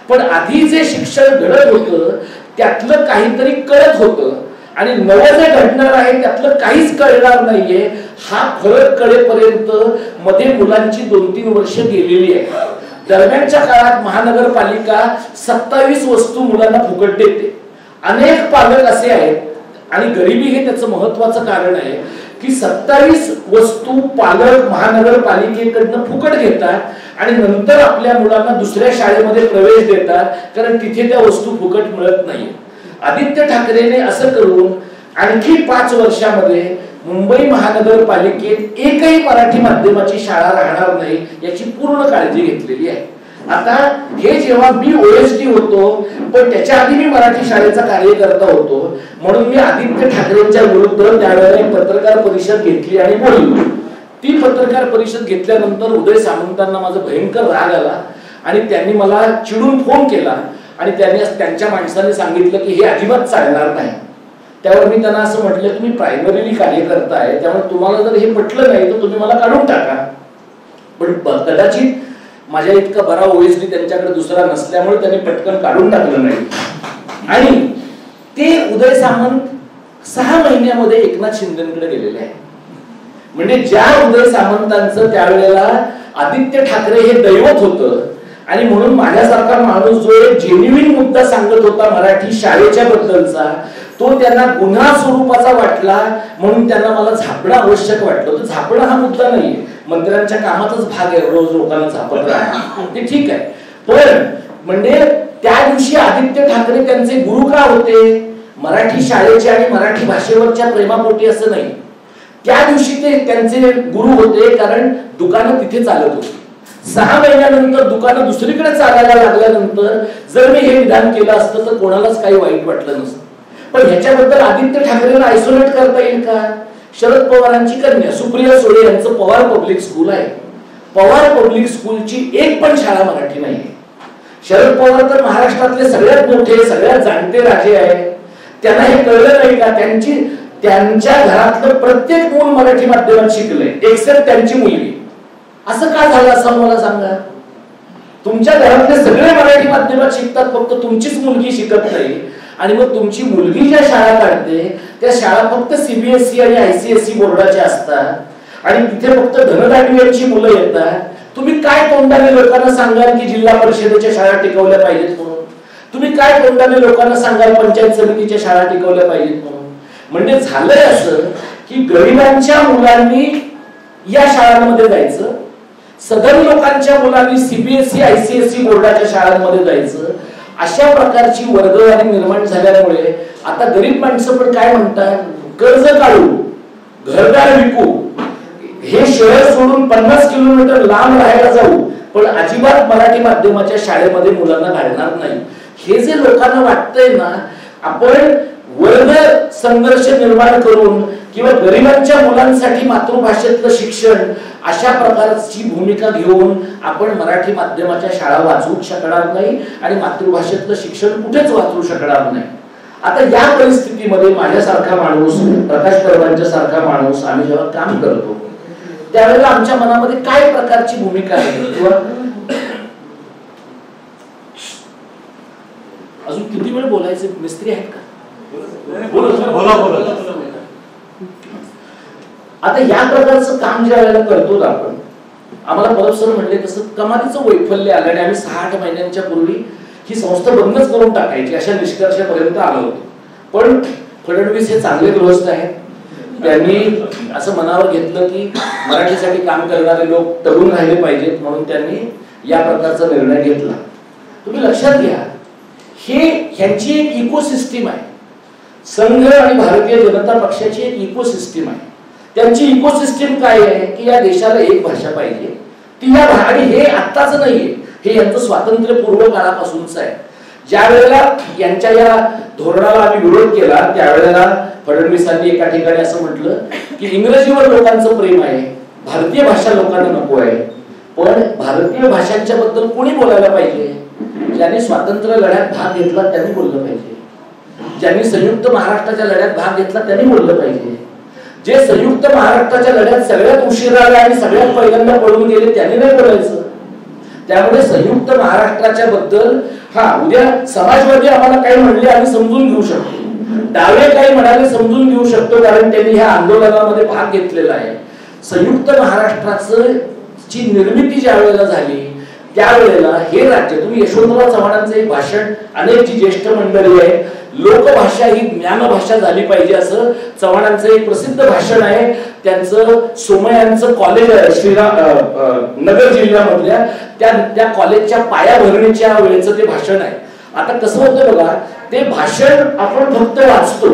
पण आधी जे शिक्षण घडत होतं त्यातलं काहीतरी कळत होतं आणि नवं जे घडणार आहे त्यातलं काहीच कळणार नाहीये. हा फरक कळेपर्यंत मध्ये मुलांची 2-3 वर्ष गेलेली आहे. दरम्यानच्या काळात महानगरपालिका 27 वस्तू मुलांना फुकट देते. अनेक पालक असे आहेत आणि गरिबी हे त्याचं महत्वाचं कारण आहे की 27 वस्तू पालक महानगरपालिकेकडनं फुकट घेतात आणि नंतर आपल्या मुलांना दुसऱ्या शाळेमध्ये प्रवेश देतात कारण तिथे त्या वस्तू फुकट मिळत नाही. आदित्य ठाकरेने असं करून आणखी 5 वर्षामध्ये मुंबई महानगरपालिकेत एकही मराठी माध्यमाची शाळा राहणार नाही याची पूर्ण काळजी घेतलेली आहे. आता हे जेव्हा मी ओएसडी होतो पण त्याच्या आधी मी मराठी शाळेचा कार्यकर्ता होतो म्हणून मी आदित्य ठाकरेंच्या विरुद्ध त्यावेळेला एक पत्रकार परिषद घेतली आणि बोललो. ती पत्रकार परिषद घेतल्यानंतर उदय सामंतांना माझा भयंकर राग आला आणि त्यांनी मला चिडून फोन केला आणि त्यांनी त्यांच्या माणसाने सांगितलं की हे अजिबात चालणार नाही. त्यावर मी त्यांना असं म्हटलं की मी प्रायमरीली कार्यकर्ता आहे त्यामुळे तुम्हाला जर हे पटलं नाही तर तुम्ही मला काढून टाका. पण कदाचित माझ्या इतका बरा ओएसडी त्यांच्याकडे दुसरा नसल्यामुळे त्यांनी पटकन काढून टाकलं नाही. आणि ते उदय सामंत 6 महिन्यामध्ये एकनाथ शिंदेकडे गेलेले आहे. म्हणजे ज्या उदय सामंतांचं त्यावेळेला आदित्य ठाकरे हे दैवत होतं आणि म्हणून माझ्यासारखा माणूस जो एक जेन्युइन मुद्दा सांगत होता मराठी शाळेच्या बद्दलचा तो त्यांना गुन्हा स्वरूपाचा वाटला म्हणून त्यांना मला झापणं आवश्यक वाटलं. तर झापणं हा मुद्दा नाहीये, मंत्र्यांच्या कामातच भाग आहे रोज लोकांना झापत राहणं, ते ठीक आहे. पण म्हणजे त्या दिवशी आदित्य ठाकरे त्यांचे गुरु का होते? मराठी शाळेचे आणि मराठी भाषेवरच्या प्रेमापोटी असं नाही. त्या दिवशी ते त्यांचे गुरु होते कारण दुकानं तिथे चालत होती. 6 महिन्यानंतर दुकानं दुसरीकडे चालायला लागल्यानंतर जर मी हे विधान केलं असतं तर कोणालाच काही वाईट वाटलं नसतं. पण ह्याच्याबद्दल आदित्य ठाकरेंना आयसोलेट करता येईल का? शरद पवारांची कन्या सुप्रिया सुळे यांचं पवार पब्लिक स्कूल आहे. पवार पब्लिक स्कूलची एक पण शाळा मराठी नाहीये. शरद पवार तर महाराष्ट्रातले सगळ्यात मोठे सगळ्यात जाणते राजे आहे. त्यांना हे कळलं नाही का? त्यांच्या घरातलं प्रत्येक मूल मराठी माध्यमात शिकलंय एक्सेप्ट त्यांची मुलगी. असं का झालं असं मला सांगा. तुमच्या घरातले सगळे मराठी माध्यमात शिकतात, फक्त तुमचीच मुलगी शिकत नाही. आणि मग तुमची मुलगी ज्या शाळा काढते त्या शाळा फक्त सीबीएसई आणि आयसीएसई बोर्डाच्या असतात आणि तिथे फक्त धनदाटवीयांची मुलं येतात. तुम्ही काय तोंडाने लोकांना सांगाल की जिल्हा परिषदेच्या शाळा टिकवल्या पाहिजेत म्हणून? तुम्ही काय तोंडाने लोकांना सांगाल पंचायत समितीच्या शाळा टिकवल्या पाहिजेत म्हणून? म्हणजे झालंय असं की गरिबांच्या मुलांनी या शाळांमध्ये जायचं, सदन लोकांच्या मुलांनी सीबीएसई आयसीएसई बोर्डाच्या शाळांमध्ये जायचं. अशा प्रकारची वर्गवारी निर्माण झाल्यामुळे आता गरीब माणसं पण काय म्हणतात, कर्ज काढू, घरदार विकू, हे शहर सोडून 50 किलोमीटर लांब राहायला जाऊ, पण अजिबात मराठी माध्यमाच्या शाळेमध्ये मुलांना घालणार नाही. हे जे लोकांना वाटतंय ना, आपण वर्ग संघर्ष निर्माण करून किंवा गरिबांच्या मुलांसाठी मातृभाषेतलं शिक्षण अशा प्रकारची भूमिका घेऊन आपण मराठी माध्यमाच्या शाळा वाचवू शकणार नाही आणि मातृभाषेतलं शिक्षण कुठेच वाचवू शकणार नाही. आता या परिस्थितीमध्ये माझ्यासारखा माणूस, प्रकाश परबांच्या सारखा माणूस आम्ही जेव्हा काम करतो त्यावेळेला आमच्या मनामध्ये काय प्रकारची भूमिका आहे किंवा अजून किती वेळ बोलायचे? मिस्त्री आहेत का? आता या प्रकारचं काम ज्या वेळेला करतो आपण, आम्हाला परब सर म्हणले तसं कमालीचं वैफल्य आलं आणि आम्ही 6-8 महिन्यांच्या पूर्वी ही संस्था बंदच करून टाकायची अशा निष्कर्षापर्यंत आलो होतो. पण फडणवीस हे चांगले गृहस्थ आहेत. त्यांनी असं मनावर घेतलं की मराठीसाठी काम करणारे लोक तरुण राहिले पाहिजेत म्हणून त्यांनी या प्रकारचा निर्णय घेतला. तुम्ही लक्षात घ्या, हे ह्यांची एक इकोसिस्टीम आहे. संघ आणि भारतीय जनता पक्षाची एक इकोसिस्टीम आहे. त्यांची इकोसिस्टीम काय आहे की या देशाला एक भाषा पाहिजे, ती या आणि हे आत्ताच नाहीये, हे यांचं स्वातंत्र्यपूर्व काळापासूनच आहे. ज्या वेळेला यांच्या या धोरणाला आम्ही विरोध केला त्यावेळेला फडणवीसांनी एका ठिकाणी असं म्हटलं की इंग्रजीवर लोकांचं प्रेम आहे, भारतीय भाषा लोकांना नको आहे. पण भारतीय भाषांच्या बद्दल कोणी बोलायला पाहिजे? ज्यांनी स्वातंत्र्य लढ्यात भाग घेतला त्यांनी बोललं पाहिजे. ज्यांनी संयुक्त महाराष्ट्राच्या लढ्यात भाग घेतला त्यांनी बोललं पाहिजे. जे संयुक्त महाराष्ट्राच्या लढ्यात सगळ्यात उशीर आले आणि सगळ्यात पहिल्यांदा पळून गेले त्यांनी नाही बोलायचं. त्यामुळे संयुक्त महाराष्ट्राच्या बद्दल उद्या समाजवादी आम्हाला काही म्हणले आम्ही समजून घेऊ शकतो, डावे काही म्हणाले समजून घेऊ शकतो, कारण त्यांनी ह्या आंदोलनामध्ये भाग घेतलेला आहे. संयुक्त महाराष्ट्राचं ची निर्मिती ज्या वेळेला झाली त्यावेळेला हे राज्य, तुम्ही यशवंतराव चव्हाणांचं एक भाषण, अनेक जी ज्येष्ठ मंडळी आहे, लोकभाषा ही ज्ञानभाषा झाली पाहिजे असं चव्हाणांचं एक प्रसिद्ध भाषण आहे. त्यांचं सोमयांचं कॉलेज आहे नगर जिल्ह्यामधल्या, त्या कॉलेजच्या पायाभरणीच्या वेळेचं ते भाषण आहे. आता कसं होतं बघा, ते भाषण आपण फक्त वाचतो.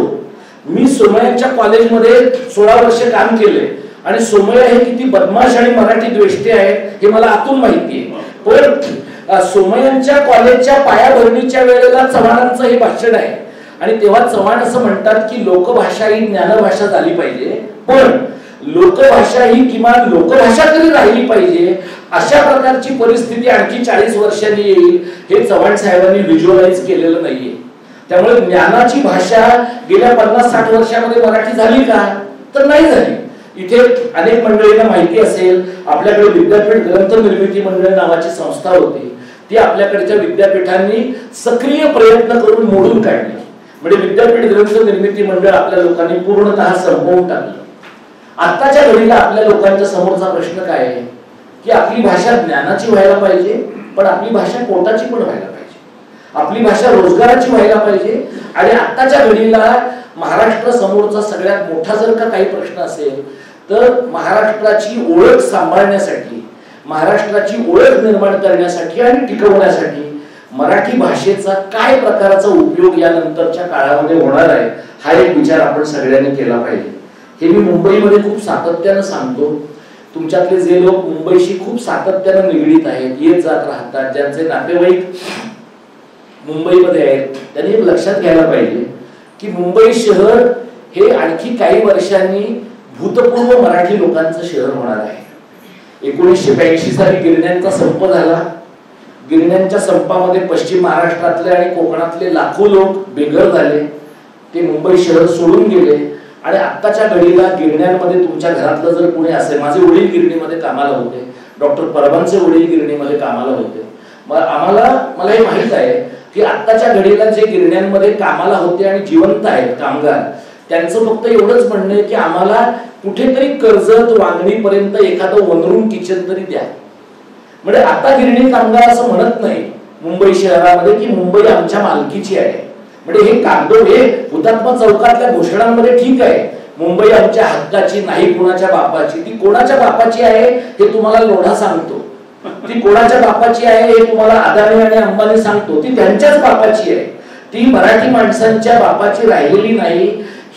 मी सोमयांच्या कॉलेजमध्ये 16 वर्ष काम केले आणि सोमय्या हे किती बदमाश आणि मराठी द्वेष्टे आहेत हे मला आतून माहिती आहे. पण सोमय्यांच्या कॉलेजच्या पायाभरणीच्या वेळेला चव्हाणांचं हे भाषण आहे आणि तेव्हा चव्हाण असं म्हणतात की लोकभाषा ही ज्ञानभाषा झाली पाहिजे, पण लोकभाषा ही किमान लोकभाषा तरी राहिली पाहिजे. अशा प्रकारची परिस्थिती आणखी 40 वर्षांनी येईल हे चव्हाण साहेबांनी व्हिज्युअलाइज केलेलं नाहीये. त्यामुळे ज्ञानाची भाषा गेल्या 50-60 वर्षांमध्ये मराठी झाली का? तर नाही झाली. इथे अनेक मंडळींना माहिती असेल, आपल्याकडे विद्यापीठ ग्रंथ निर्मिती मंडळ नावाची संस्था होती. ती आपल्याकडच्या विद्यापीठांनी सक्रिय प्रयत्न करून मोडून काढली. म्हणजे विद्यापीठ ग्रंथ निर्मिती मंडळ आपल्या लोकांनी पूर्णतः संपवून टाकलं. आताच्या घडीला आपल्या लोकांच्या समोरचा प्रश्न काय आहे की आपली भाषा ज्ञानाची व्हायला पाहिजे, पण आपली भाषा पोटाची पण व्हायला पाहिजे, आपली भाषा रोजगाराची व्हायला पाहिजे. आणि आताच्या घडीला महाराष्ट्रासमोरचा सगळ्यात मोठा जर का काही प्रश्न असेल तर महाराष्ट्राची ओळख सांभाळण्यासाठी, महाराष्ट्राची ओळख निर्माण करण्यासाठी आणि टिकवण्यासाठी मराठी भाषेचा काय प्रकारचा उपयोग यानंतरच्या काळामध्ये होणार आहे हा एक विचार आपण सगळ्यांनी केला पाहिजे. हे मी मुंबईमध्ये खूप सातत्यानं सांगतो. तुमच्यातले जे लोक मुंबईशी खूप सातत्यानं निगडीत आहेत, येत जात राहतात, ज्यांचे नातेवाईक मुंबईमध्ये आहेत, त्यांनी एक लक्षात घ्यायला पाहिजे की मुंबई शहर हे आणखी काही वर्षांनी भूतपूर्व मराठी लोकांचं शहर होणार आहे. 1982 साली गिरण्यांचा संप झाला. गिरण्यांच्या संपामध्ये पश्चिम महाराष्ट्रातले आणि कोकणातले लाखो लोक बेघर झाले. ते मुंबई शहर सोडून गेले आणि आत्ताच्या घडीला गिरण्यांमध्ये तुमच्या घरातलं जर कोणी असेल, माझे वडील गिरणीमध्ये कामाला होते, डॉक्टर परबांचे वडील गिरणीमध्ये कामाला होते, मला हे माहित आहे की आत्ताच्या घडीला जे गिरण्यांमध्ये कामाला होते आणि जिवंत आहेत कामगार, त्यांचं फक्त एवढंच म्हणणं आहे की आम्हाला कुठेतरी कर्जत वांगणीपर्यंत एखादं वनरूम किचन तरी द्या. म्हणजे आता गिरणी कामगार असं म्हणत नाही मुंबई शहरामध्ये की मुंबई आमच्या मालकीची आहे. म्हणजे हे कागदो हे हुतात्मा चौकातल्या घोषणांमध्ये ठीक आहे, मुंबई आमच्या हक्काची नाही कोणाच्या बापाची. ती कोणाच्या बापाची आहे हे तुम्हाला लोढा सांगतो, ती कोणाच्या बापाची आहे हे तुम्हाला अदानी आणि अंबानी सांगतो. ती त्यांच्याच बापाची आहे, ती मराठी माणसांच्या बापाची राहिलेली नाही.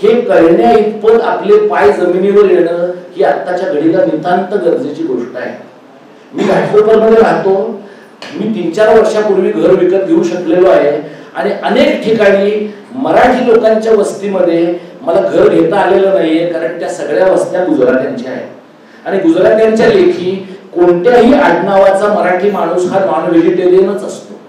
हे कळण्या इतपत आपले पाय जमिनीवर येणं ही आत्ताच्या घडीला नितांत गरजेची गोष्ट आहे. मी घाटकोपरमध्ये राहतो. मी 3-4 वर्षापूर्वी घर विकत घेऊ शकलेलो आहे आणि अनेक ठिकाणी मराठी लोकांच्या वस्तीमध्ये मला घर घेता आलेलं नाहीये, कारण त्या सगळ्या वस्त्या गुजरात्यांच्या आहेत आणि गुजरात्यांच्या लेखी कोणत्याही आडनावाचा मराठी माणूस हा नॉन व्हेजिटेरियनच असतो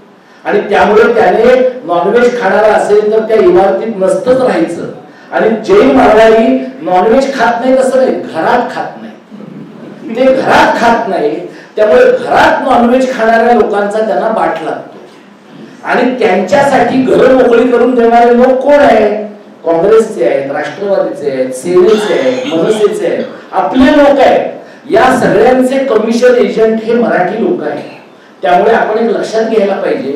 आणि त्यामुळे त्याने नॉनव्हेज खाणारा असेल तर त्या इमारतीत नसतंच राहायचं. आणि जैन मारवाडी नॉनव्हेज खात नाही तसं नाही, घरात खात नाही, ते घरात खात नाही. त्यामुळे घरात नॉनव्हेज खाणाऱ्या लोकांचा त्यांना बाट लागतो आणि त्यांच्यासाठी घर मोकळी करून देणारे लोक कोण आहेत? काँग्रेसचे आहेत, राष्ट्रवादीचे आहेत, सेनेचे आहेत, मनसेचे आहेत, आपले लोक आहेत. या सगळ्यांचे कमिशन एजंट हे मराठी लोक आहेत. त्यामुळे आपण एक लक्षात घ्यायला पाहिजे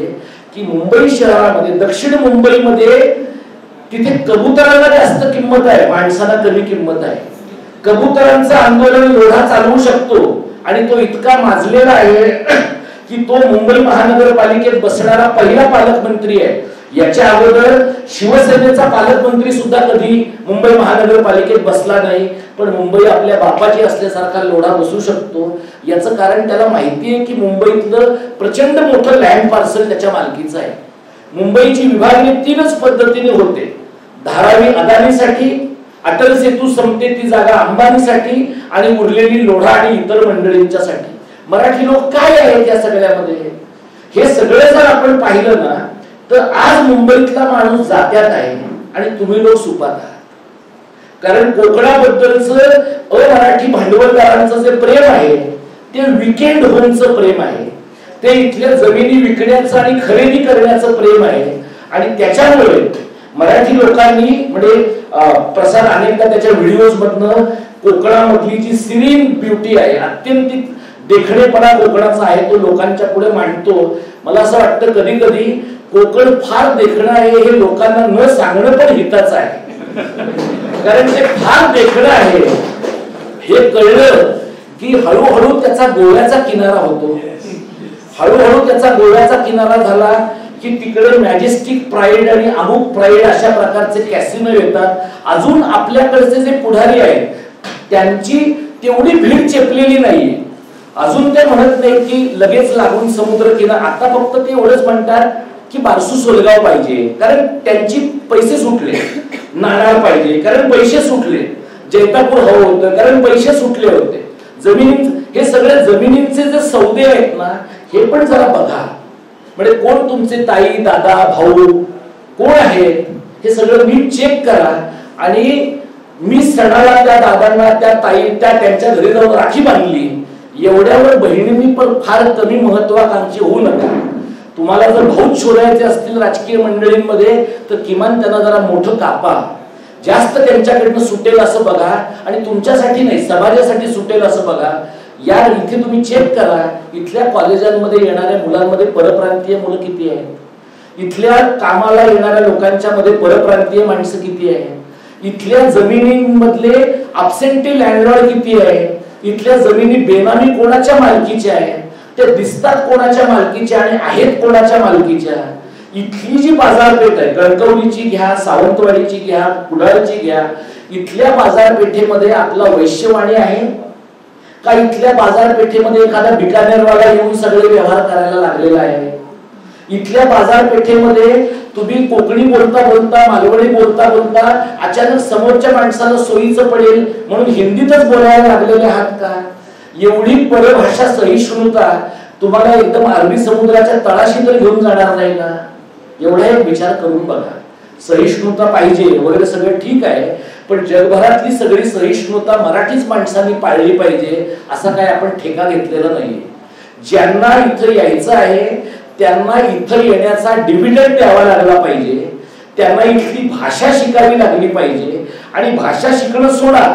की मुंबई शहरामध्ये, दक्षिण मुंबईमध्ये तिथे कबुतरांना जास्त किंमत आहे, माणसाला कमी किंमत आहे. कबुतरांचं आंदोलन लोढा चालवू शकतो आणि तो इतका माजलेला आहे की तो मुंबई महानगरपालिकेत बसणारा पहिला पालकमंत्री आहे. याच्या अगोदर शिवसेनेचा पालकमंत्री सुद्धा कधी मुंबई महानगरपालिकेत बसला नाही. पण मुंबई आपल्या बापाची असल्यासारखा लोढा बसू शकतो. याचं कारण त्याला माहिती आहे की मुंबईतलं प्रचंड मोठं लँड पार्सल त्याच्या मालकीचं आहे. मुंबईची विभागणी 3च पद्धतीने होते. धारावी अदानीसाठी, अटल सेतू संपते ती जागा अंबानीसाठी आणि उरलेली लोढा आणि इतर मंडळींच्यासाठी. मराठी लोक काय आहेत या सगळ्यामध्ये? हे सगळं जर आपण पाहिलं ना तर आज मुंबईतला माणूस जात्यात आहे आणि तुम्ही लोक सुपात आहात. कारण कोकणाबद्दलचं अमराठी भांडवलदारांचं जे प्रेम आहे ते विकेंड होमचं प्रेम आहे, ते इथल्या जमिनी विकण्याचं आणि खरेदी करण्याचं प्रेम आहे. आणि त्याच्यामुळे मराठी लोकांनी म्हणजे प्रसाद अनेकदा त्याच्या व्हिडिओज मधनं कोकणामधली जी सिरीन ब्युटी आहे, अत्यंतिक देखणेपणा कोकणाचा आहे, तो लोकांच्या पुढे मांडतो. मला असं वाटतं कधी कधी कोकण फार देखणं आहे हे लोकांना न सांगणं पण हिताचं आहे, कारण ते फार देखणं आहे हे कळलं की हळूहळू त्याचा गोव्याचा किनारा होतो. हळूहळू त्याचा गोव्याचा किनारा झाला की तिकडे मॅजेस्टिक प्राईड आणि अमुक प्राईड अशा प्रकारचे कॅसिनो येतात. अजून आपल्याकडचे जे पुढारी आहेत त्यांची तेवढी भीड चेपलेली नाहीये. अजून ते म्हणत नाही की लगेच लागून समुद्र किनारा. आता फक्त ते एवढंच म्हणतात की बारसू सोलगाव पाहिजे कारण त्यांची पैसे सुटले, नाणार पाहिजे कारण पैसे सुटले, जैतापूर हवं होतं कारण पैसे सुटले होते, जमिनी, हे सगळे जमिनींचे जे सौदे आहेत ना हे पण जरा बघा. म्हणजे कोण तुमचे ताई, दादा, भाऊ कोण आहेत हे सगळं नीट चेक करा. आणि मी सणाला त्या दादांना, त्या ताई, त्यांच्या घरी जाऊन राखी बांधली, एवढ्यावर बहिणींनी पण फार कमी महत्वाकांक्षी होऊ नका. तुम्हाला जर भाऊच शोधायचे असतील राजकीय मंडळींमध्ये तर किमान त्यांना जरा मोठं कापा, जास्त त्यांच्याकडनं सुटेल असं बघा आणि तुमच्यासाठी नाही समाजासाठी सुटेल असं बघा. या इथे तुम्ही चेक करा इथल्या कॉलेजांमध्ये येणाऱ्या मुलांमध्ये परप्रांतीय मुलं किती आहेत, इथल्या कामाला येणाऱ्या लोकांच्या मध्ये परप्रांतीय माणसं किती आहेत. इथल्या जमिनींमधले ॲब्सेंटी लँडलॉर्ड किती आहे, इथल्या जमिनी बेनामी कोणाच्या मालकीच्या आहेत, ते दिसतात कोणाच्या मालकीच्या आणि आहेत कोणाच्या मालकीच्या. इथली जी बाजारपेठ आहे, कणकवलीची घ्या, सावंतवाडीची घ्या, कुडाळची घ्या, इथल्या बाजारपेठेमध्ये आपला वैश्यवाणी आहे का इथल्या बाजारपेठेमध्ये एखादा बिकानेरवाला येऊन सगळे व्यवहार करायला लागलेला आहे. इथल्या बाजारपेठेमध्ये तुम्ही कोकणी बोलता बोलता, मालवणी बोलता बोलता अचानक समोरच्या माणसाला सोयीचं पडेल म्हणून हिंदीतच बोलायला लागलेले आहात का? एवढी परभाषा सहिष्णुता तुम्हाला एकदम अरबी समुद्राच्या तळाशी तर घेऊन जाणार नाही ना. एवढा एक विचार करून बघा. सहिष्णुता पाहिजे वगैरे सगळं ठीक आहे, पण जगभरातली सगळी सहिष्णुता मराठीच माणसांनी पाळली पाहिजे असा काय आपण ठेका घेतलेला नाहीये. ज्यांना इथं यायचं आहे त्यांना इथं येण्याचा डिव्हिडंड द्यावा लागला पाहिजे, त्यांना इथली भाषा शिकावी लागली पाहिजे आणि भाषा शिकणं सोडा,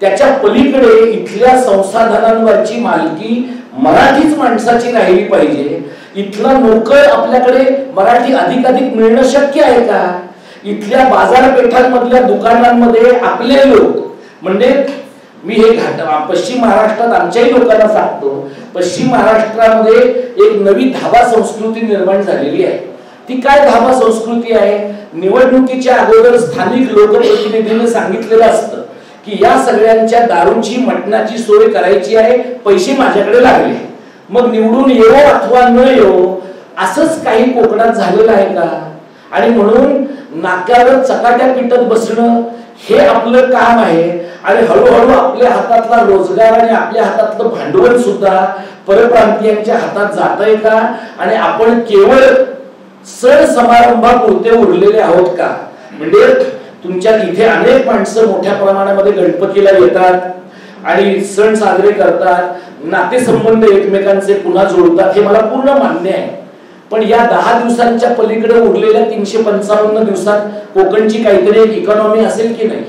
त्याच्या पलीकडे इथल्या संसाधनांवरची मालकी मराठीच माणसाची राहिली पाहिजे. इथला नोकर आपल्याकडे मराठी अधिकाधिक मिळणं शक्य आहे का? इथल्या बाजारपेठांमधल्या दुकानांमध्ये आपले लोक, म्हणजे मी हे पश्चिम महाराष्ट्रात आमच्याही लोकांना सांगतो, पश्चिम महाराष्ट्रामध्ये एक नवी धाबा संस्कृती निर्माण झालेली आहे. ती काय धाबा संस्कृती आहे? निवडणुकीच्या अगोदर स्थानिक लोकप्रतिनिधींनी सांगितलेलं असतं की या सगळ्यांच्या दारूची मटणाची सोय करायची आहे, पैसे माझ्याकडे लागले, मग निवडून येवो अथवा न येवो असंच काही कोकणात झालेलं आहे का? आणि म्हणून नाक्यावर चकाट्या पिटत बसणं हे आपलं काम आहे आणि हळूहळू आपल्या हातातला रोजगार आणि आपल्या हातातलं भांडवल सुद्धा परप्रांतीयांच्या हातात जातंय का? आणि आपण केवळ सण समारंभापुरते उरलेले आहोत का? म्हणजे तुमच्या इथे अनेक माणसं मोठ्या प्रमाणामध्ये गणपतीला येतात आणि सण साजरे करतात, नातेसंबंध एकमेकांचे पुन्हा जोडतात, हे मला पूर्ण मान्य आहे. पण या 10 दिवसांच्या पलीकडे उरलेल्या 355 दिवसात कोकणची काहीतरी एक इकॉनॉमी असेल की नाही?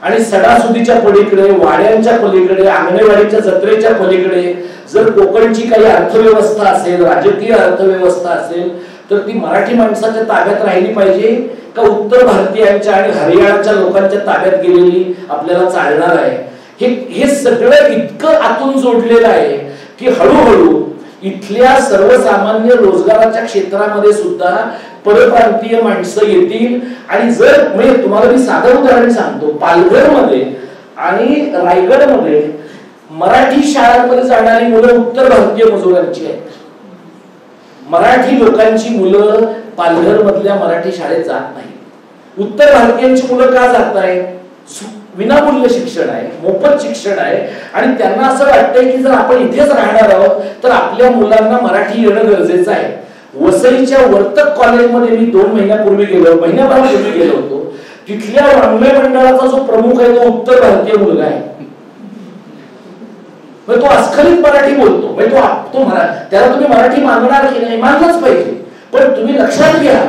आणि सणासुदीच्या पलीकडे, वाड्यांच्या पलीकडे, आंगणेवाडीच्या जत्रेच्या पलीकडे जर कोकणची काही अर्थव्यवस्था असेल, राजकीय अर्थव्यवस्था असेल, तर ती मराठी माणसाच्या ताब्यात राहिली पाहिजे का उत्तर भारतीयांच्या आणि हरियाणाच्या लोकांच्या ताब्यात गेलेली आपल्याला चालणार आहे? हे सगळं इतकं आतून जोडलेलं आहे की हळूहळू इथल्या सर्वसामान्य रोजगाराच्या क्षेत्रामध्ये सुद्धा परप्रांतीय माणसं येतील. आणि जर म्हणजे तुम्हाला मी साधं उदाहरण सांगतो, पालघरमध्ये आणि रायगडमध्ये मराठी शाळांमध्ये जाणारी मुलं उत्तर भारतीय मजुरांची आहेत. मराठी लोकांची मुलं पालघर मधल्या मराठी शाळेत जात नाही. उत्तर भारतीयांची मुलं का जात आहेत? विनामूल्य शिक्षण आहे, मोफत शिक्षण आहे आणि त्यांना असं वाटतंय की जर आपण इथेच राहणार आहोत तर आपल्या मुलांना मराठी येणं गरजेचं आहे. वसईच्या वर्तक कॉलेजमध्ये मी 2 महिन्यापूर्वी महिन्याभरापूर्वी गेलो होतो. तिथल्या वाङ्मय मंडळाचा जो प्रमुख आहे तो उत्तर भारतीय मुलगा आहे. तो अस्खलित मराठी बोलतो. त्याला तुम्ही मराठी मानणार की नाही? मानलंच पाहिजे. पण तुम्ही लक्षात घ्या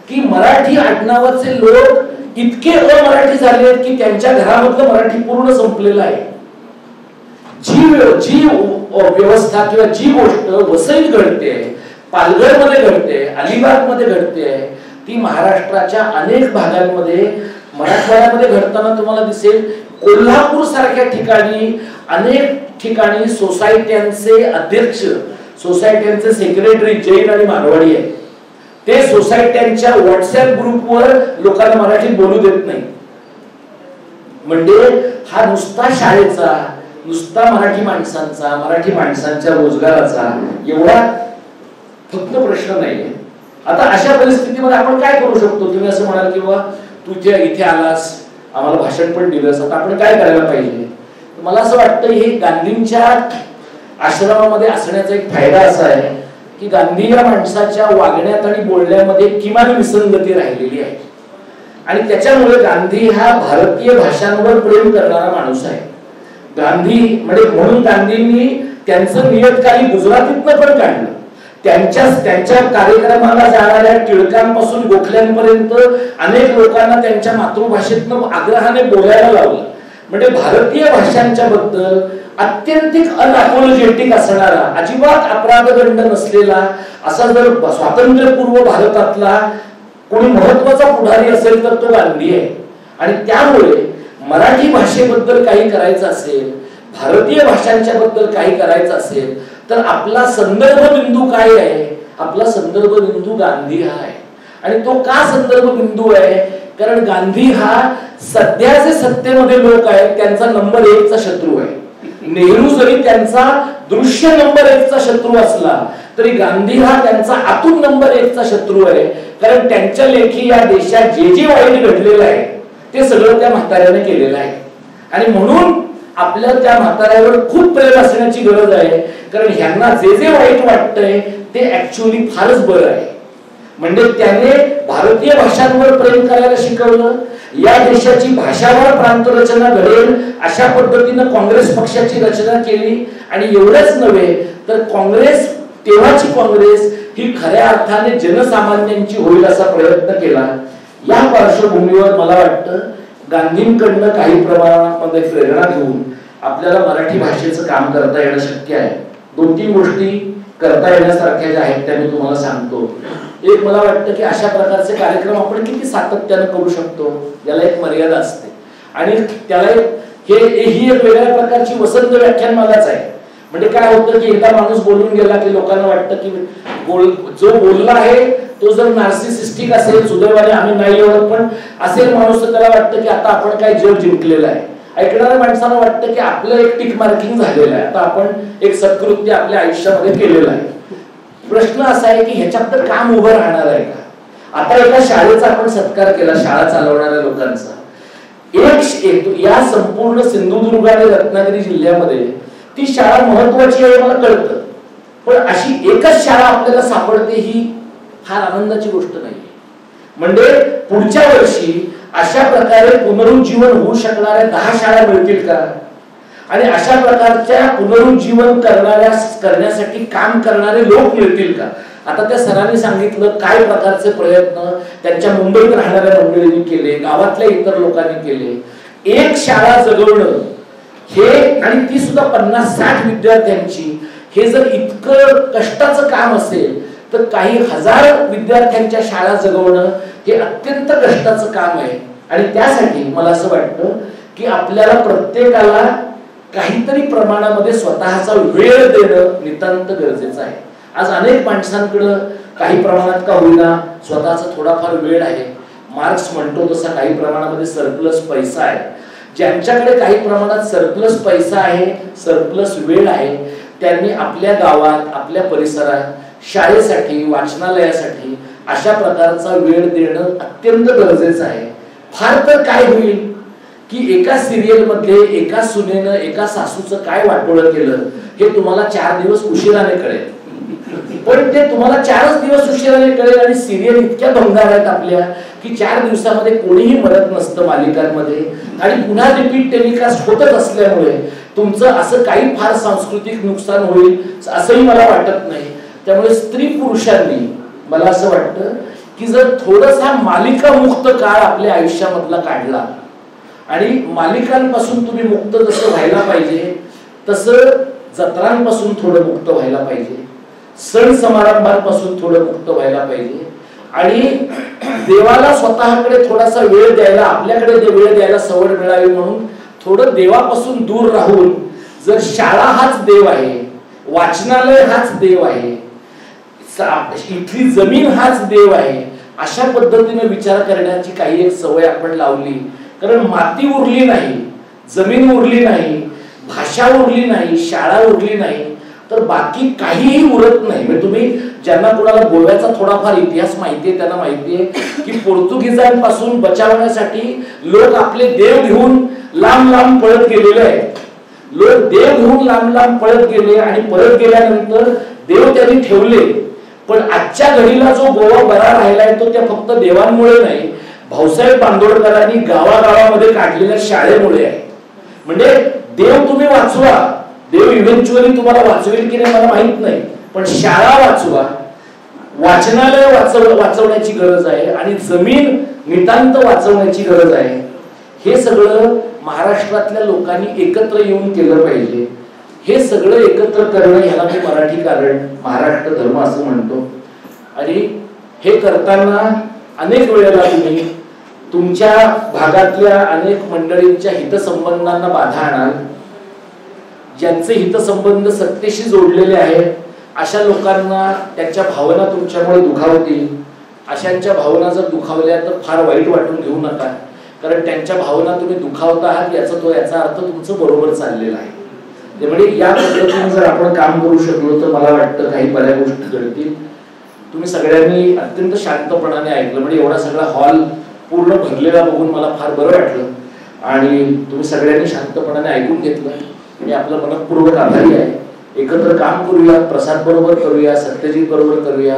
की मराठी आडनावाचे लोक इतके अमराठी झाले आहेत की त्यांच्या घरामधलं मराठी पूर्ण संपलेलं आहे. जी व्यवस्था किंवा जी गोष्ट वसईत घडते, पालघरमध्ये घडते, अलिबागमध्ये घडते, ती महाराष्ट्राच्या अनेक भागांमध्ये, मराठवाड्यामध्ये घडताना तुम्हाला दिसेल. कोल्हापूर सारख्या ठिकाणी अनेक ठिकाणी सोसायट्यांचे अध्यक्ष, सोसायट्यांचे सेक्रेटरी जैन आणि मारवाडी आहेत. ते सोसायट्यांच्या व्हॉट्सअप ग्रुपवर लोकांना मराठी बोलू देत नाही. म्हणजे हा नुसता शाळेचा, नुसता मराठी माणसांचा, मराठी माणसांच्या रोजगाराचा एवढा फक्त प्रश्न नाहीये. आता अशा परिस्थितीमध्ये आपण काय करू शकतो? तुम्ही असं म्हणाल किंवा तू इथे आलास, आम्हाला भाषण पण दिलंस, आता आपण काय करायला पाहिजे? मला असं वाटतं हे गांधींच्या आश्रमामध्ये असण्याचा एक फायदा असा आहे की गांधी या माणसाच्या वागण्यात आणि बोलण्यामध्ये किमान विसंगती राहिलेली आहे आणि त्याच्यामुळे गांधी हा भारतीय भाषांवर प्रेम करणारा माणूस आहे. गांधी म्हणजे म्हणून गांधींनी त्यांचं नियतकालिक गुजरातीतनं पण काढलं. त्यांच्या कार्यक्रमाला जाणाऱ्या टिळकांपासून गोखल्यांपर्यंत अनेक लोकांना त्यांच्या मातृभाषेतनं आग्रहाने बोलायला लावलं. म्हणजे भारतीय भाषांच्या बद्दल अत्यंतिक अनअपोलोजेटिक असणारा, अजिबात अपराधगंड नसलेला असा जर स्वातंत्र्यपूर्व भारतातला कोणी महत्वाचा पुढारी असेल तर तो गांधी आहे. आणि त्यामुळे मराठी भाषेबद्दल काही करायचं असेल, भारतीय भाषांच्या बद्दल काही करायचं असेल तर आपला संदर्भ बिंदू काय आहे? आपला संदर्भ बिंदू गांधी हा आहे. आणि तो का संदर्भ बिंदू आहे? कारण गांधी हा सध्याचे सत्तेमध्ये लोक आहेत त्यांचा नंबर 1 चा शत्रू आहे. नेहरू जरी त्यांचा दृश्य नंबर 1 चा शत्रू असला तरी गांधी हा त्यांचा आतून नंबर 1 चा शत्रू आहे. कारण त्यांच्या लेखी या देशात जे जे वाईट घडलेलं आहे ते सगळं त्या म्हाताऱ्याने केलेलं आहे. आणि म्हणून आपल्या त्या म्हाताऱ्यावर खूप प्रेम असण्याची गरज आहे. कारण ह्यांना जे जे वाईट वाटतंय ते ऍक्च्युअली फारच बरं आहे. म्हणजे त्याने भारतीय भाषांवर प्रेम करायला शिकवलं, या देशाची भाषावार प्रांत रचना घडेल अशा पद्धतीनं काँग्रेस पक्षाची रचना केली. आणि एवढंच नव्हे तर काँग्रेस, तेव्हाची काँग्रेस ही खऱ्या अर्थाने जनसामान्यांची होईल असा प्रयत्न केला. या पार्श्वभूमीवर मला वाटतं गांधींकडनं काही प्रमाणामध्ये प्रेरणा घेऊन आपल्याला मराठी भाषेचं काम करता येणं शक्य आहे. 2-3 गोष्टी करता येण्यासारख्या ज्या आहेत त्या मी तुम्हाला सांगतो. एक, मला वाटतं की अशा प्रकारचे कार्यक्रम आपण किती सातत्यानं करू शकतो याला एक मर्यादा असते. आणि त्याला ही एक वेगळ्या प्रकारची वसंत व्याख्यानमालाच आहे. म्हणजे काय होतं की एकदा माणूस बोलून गेला की लोकांना वाटतं की जो बोलला आहे तो जर नार्सिसिस्टिक असेल, सुदैवाने आम्ही नाही एवढं, पण असेल माणूस तर त्याला वाटतं की आता आपण काय जग जिंकलेलं आहे. ऐकणाऱ्या माणसाला वाटतं की आपलं एक टिक मार्किंग झालेलं आहे, आता आपण एक सत्कृत्य आपल्या आयुष्यामध्ये केलेलं आहे. प्रश्न असा आहे की ह्याच्यात काम उभं राहणार आहे का? आता एका शाळेचा आपण सत्कार केला, शाळा चालवणाऱ्या लोकांचा. या संपूर्ण सिंधुदुर्ग आणि रत्नागिरी जिल्ह्यामध्ये ती शाळा महत्वाची आहे मला कळतं, पण अशी एकच शाळा आपल्याला सापडते ही फार आनंदाची गोष्ट नाही. म्हणजे पुढच्या वर्षी अशा प्रकारे पुनरुज्जीवन होऊ शकणाऱ्या 10 शाळा मिळतील का? आणि अशा प्रकारच्या पुनरुज्जीवन करण्यासाठी काम करणारे लोक मिळतील का? आता त्या सरांनी सांगितलं काय प्रकारचे प्रयत्न त्यांच्या मुंबईत राहणाऱ्या मंडळींनी केले, गावातल्या इतर लोकांनी केले. एक शाळा जगवणं हे, आणि ती सुद्धा 50-60 विद्यार्थ्यांची, हे जर इतकं कष्टाचं काम असेल तर काही हजार विद्यार्थ्यांच्या शाळा जगवणं हे अत्यंत कष्टाचं काम आहे. आणि त्यासाठी मला असं वाटतं की आपल्याला प्रत्येकाला काहीतरी प्रमाणामध्ये स्वतःचा वेळ देणं नितांत गरजेचं आहे. आज अनेक माणसांकडे काही प्रमाणात का होईना स्वतःचा थोडाफार वेळ आहे. मार्क्स म्हणतो तसा काही प्रमाणामध्ये सरप्लस पैसा आहे. ज्यांच्याकडे काही प्रमाणात सरप्लस पैसा आहे, सरप्लस वेळ आहे, त्यांनी आपल्या गावात, आपल्या परिसरात शाळेसाठी, वाचनालयासाठी अशा प्रकारचा वेळ देणं अत्यंत गरजेचं आहे. फार तर काय होईल की एका सिरियल मध्ये एका सुनेनं एका सासूचं काय वाटोळं केलं हे तुम्हाला 4 दिवस उशिराने कळेल, पण ते तुम्हाला 4च दिवस उशिराने कळेल. आणि सिरियल इतक्या दमदार आहेत आपल्या की 4 दिवसामध्ये कोणीही मरत नसतं मालिकांमध्ये, आणि पुन्हा रिपीट टेलिकास्ट होतच असल्यामुळे तुमचं असं काही फार सांस्कृतिक नुकसान होईल असंही मला वाटत नाही. त्यामुळे स्त्री पुरुषांनी मला असं वाटतं की जर थोडासा मालिका मुक्त काळ आपल्या आयुष्यामधला काढला आणि मालिकांपासून तुम्ही मुक्त जसं व्हायला पाहिजे तसं जत्रांपासून थोडं मुक्त व्हायला पाहिजे, सण समारंभांपासून थोडं मुक्त व्हायला पाहिजे, आणि देवाला स्वतःकडे थोडासा वेळ द्यायला, आपल्याकडे वेळ द्यायला सवड मिळावी म्हणून थोडं देवापासून दूर राहून, जर शाळा हाच देव आहे, वाचनालय हाच देव आहे, इथली जमीन हाच देव आहे, अशा पद्धतीने विचार करण्याची काही एक सवय आपण लावली. कारण माती उरली नाही, जमीन उरली नाही, भाषा उरली नाही, शाळा उरली नाही तर बाकी काहीही उरत नाही. म्हणजे तुम्ही ज्यांना कुणाला गोव्याचा थोडाफार इतिहास माहितीये त्यांना माहितीये की पोर्तुगीजांपासून बचावण्यासाठी लोक आपले देव घेऊन लांब लांब पळत गेलेले आहेत. लोक देव घेऊन लांब लांब पळत गेले आणि परत गेल्यानंतर देव त्यांनी ठेवले. पण आजच्या घडीला जो गोवा बरा राहिलाय तो त्या फक्त देवांमुळे नाही, भाऊसाहेब बांदोडकरांनी गावागावामध्ये काढलेल्या शाळेमुळे आहे. म्हणजे देव तुम्ही वाचवा, देव इव्हेंच्युअली तुम्हाला वाचवेल की नाही मला माहित नाही, पण शाळा वाचवा, वाचनालय वाचवण्याची गरज आहे आणि जमीन नितांत वाचवण्याची गरज आहे. हे सगळं महाराष्ट्रातल्या लोकांनी एकत्र येऊन केलं पाहिजे. हे सगळं एकत्र करणं ह्याला मी मराठी कारण, महाराष्ट्र धर्म असं म्हणतो. आणि हे करताना अनेक वेळेला तुम्ही तुमच्या भागातल्या अनेक मंडळींच्या हितसंबंधांना बाधा आणाल, ज्यांचे हितसंबंध सत्तेशी जोडलेले आहेत अशा लोकांना त्यांच्या भावना तुमच्यामुळे दुखावतील. अशांच्या भावना जर दुखावल्या तर फार वाईट वाटून घेऊ नका, कारण त्यांच्या भावना तुम्ही दुखावत आहात याचा अर्थ तुमचं बरोबर चाललेलं आहे. त्यामुळे या पद्धतीने जर आपण काम करू शकलो तर मला वाटतं काही बऱ्या गोष्टी घडतील. तुम्ही सगळ्यांनी अत्यंत शांतपणाने ऐकलं, म्हणजे एवढा सगळा हॉल पूर्ण भरलेला बघून मला फार बरं वाटलं आणि तुम्ही सगळ्यांनी शांतपणाने ऐकून घेतलं. मी आपलं मनपूर्वक आभारी आहे. एकत्र काम करूया, प्रसाद बरोबर करूया, सत्यजित बरोबर करूया.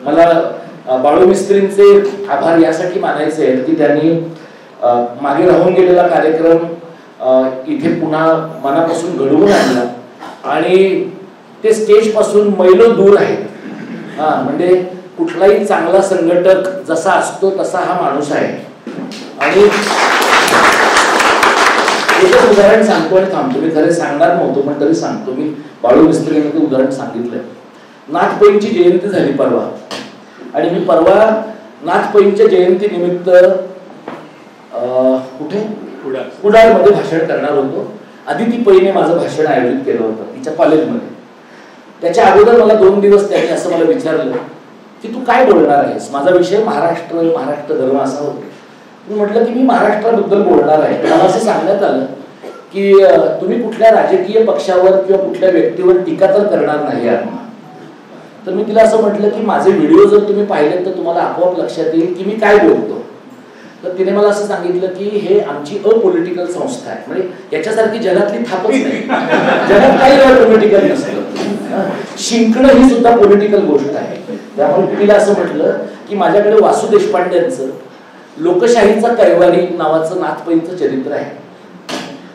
मला बाळू मिस्त्रींचे आभार यासाठी मानायचे आहेत की त्यांनी मागे राहून गेलेला कार्यक्रम इथे पुन्हा मनापासून घडवून आणला आणि ते स्टेज पासून मैलो दूर आहे. म्हणजे कुठलाही चांगला संघटक जसा असतो तसा हा माणूस आहे. आणि एकच उदाहरण सांगतो आणि थांबतो. मी खरे सांगणार नव्हतो पण तरी सांगतो. मी बाळू मिस्त्रीने ते उदाहरण सांगितलंय. नाथपैंची जयंती झाली परवा आणि मी परवा नाथपैंच्या जयंती निमित्त कुठे कुडाळमध्ये भाषण करणार होतो. अदिती पैने माझं भाषण आयोजित केलं होतं तिच्या कॉलेजमध्ये. त्याच्या अगोदर मला 2 दिवस त्यांनी असं मला विचारलं की तू काय बोलणार आहेस. माझा विषय महाराष्ट्र धर्म असा होता. मी म्हटलं की मी महाराष्ट्राबद्दल बोलणार आहे. मला असं सांगण्यात आलं की तुम्ही कुठल्या राजकीय पक्षावर किंवा कुठल्या व्यक्तीवर टीका तर करणार नाही आहात. तर मी तिला असं म्हटलं की माझे व्हिडिओ जर तुम्ही पाहिलेत तर तुम्हाला आपोआप लक्षात येईल की मी काय बोलतो. तर तिने मला असं सांगितलं की हे आमची अपॉलिटिकल संस्था आहे. म्हणजे याच्यासारखी जगातली थापच नाही. जगात काही अपॉलिटिकल नसतं. शिंकणं ही सुद्धा पॉलिटिकल गोष्ट आहे. त्यामुळे तिला असं म्हटलं की माझ्याकडे वासू देशपांडेंचं लोकशाहीचा कैवारी नावाचं नाथपैंचं चरित्र आहे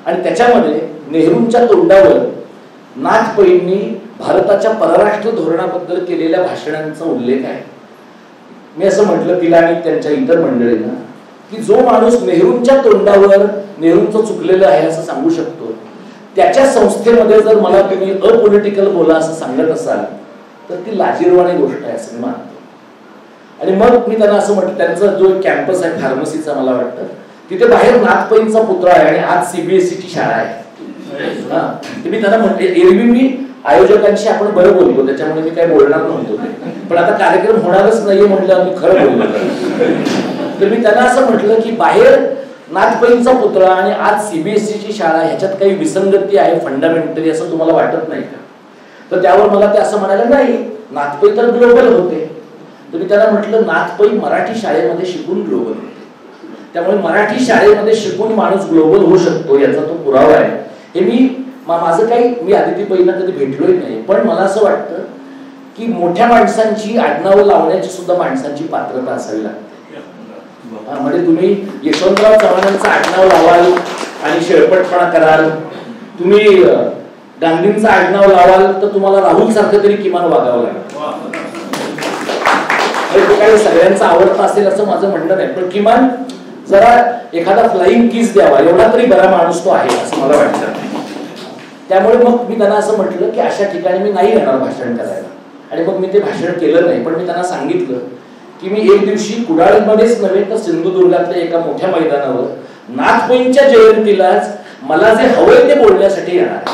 आणि त्याच्यामध्ये नेहरूंच्या तोंडावर नाथपैंनी भारताच्या परराष्ट्र धोरणाबद्दल केलेल्या भाषणांचा उल्लेख आहे. मी असं म्हटलं तिला आणि त्यांच्या इतर मंडळींना की जो माणूस नेहरूंच्या तोंडावर नेहरूंचं चुकलेलं आहे असं सांगू शकतो, त्याच्या संस्थेमध्ये जर मला तुम्ही अपॉलिटिकल बोला असं सांगत असाल तर ती लाजिरवाणी गोष्ट आहे असं मी मानतो. आणि मग मी त्यांना असं म्हटलं, त्यांचा जो कॅम्पस आहे फार्मसीचा मला वाटतं तिथे बाहेर नाथपैंचा पुतळा आहे आणि आज सीबीएसईची शाळा आहे. मी त्यांना म्हटले, एरवी मी आयोजकांशी आपण बरं बोलतो त्याच्यामुळे मी काय बोलणार नव्हतो, पण आता कार्यक्रम होणारच नाहीये म्हटलं मी खरं बोललो. तर मी त्यांना असं म्हटलं की बाहेर नाथपैंचा पुतळा आणि आज सीबीएसईची शाळा ह्याच्यात काही विसंगती आहे फंडामेंटली असं तुम्हाला वाटत नाही का. तर त्यावर मला ते असं म्हणाले नाही, नाथपै तर ग्लोबल होते. तर मी त्यांना म्हटलं नाथपै मराठी शाळेमध्ये शिकून ग्लोबल होते. त्यामुळे मराठी शाळेमध्ये शिकून माणूस ग्लोबल होऊ शकतो याचा तो पुरावा आहे. हे मी माझं काही मी आदिती पैंना कधी भेटलोही नाही, पण मला असं वाटतं की मोठ्या माणसांची आडनावं लावण्याची सुद्धा माणसांची पात्रता असावी लागते. म्हणजे तुम्ही यशवंतराव चव्हाणांचं आडनाव लावाल आणि शेळपटपणा कराल, तुम्ही गांधींचं आडनाव लावाल तर तुम्हाला राहुल सारखं तरी किमान वागावं लागेल. ते काही सगळ्यांचं आवडतं असेल असं माझं म्हणणं नाही, पण किमान जरा एखादा फ्लाइंग किस द्यावा एवढा तरी बरा माणूस तो आहे असं मला वाटतं. त्यामुळे मग मी त्यांना असं म्हटलं की अशा ठिकाणी मी नाही येणार भाषण करायला आणि मग मी ते भाषण केलं नाही. पण मी त्यांना सांगितलं की मी एक दिवशी कुडाळमध्येच नव्हे तर सिंधुदुर्गातल्या एका मोठ्या मैदानावर नाथपैंच्या जयंतीलाच मला जे हवंय ते बोलण्यासाठी येणार.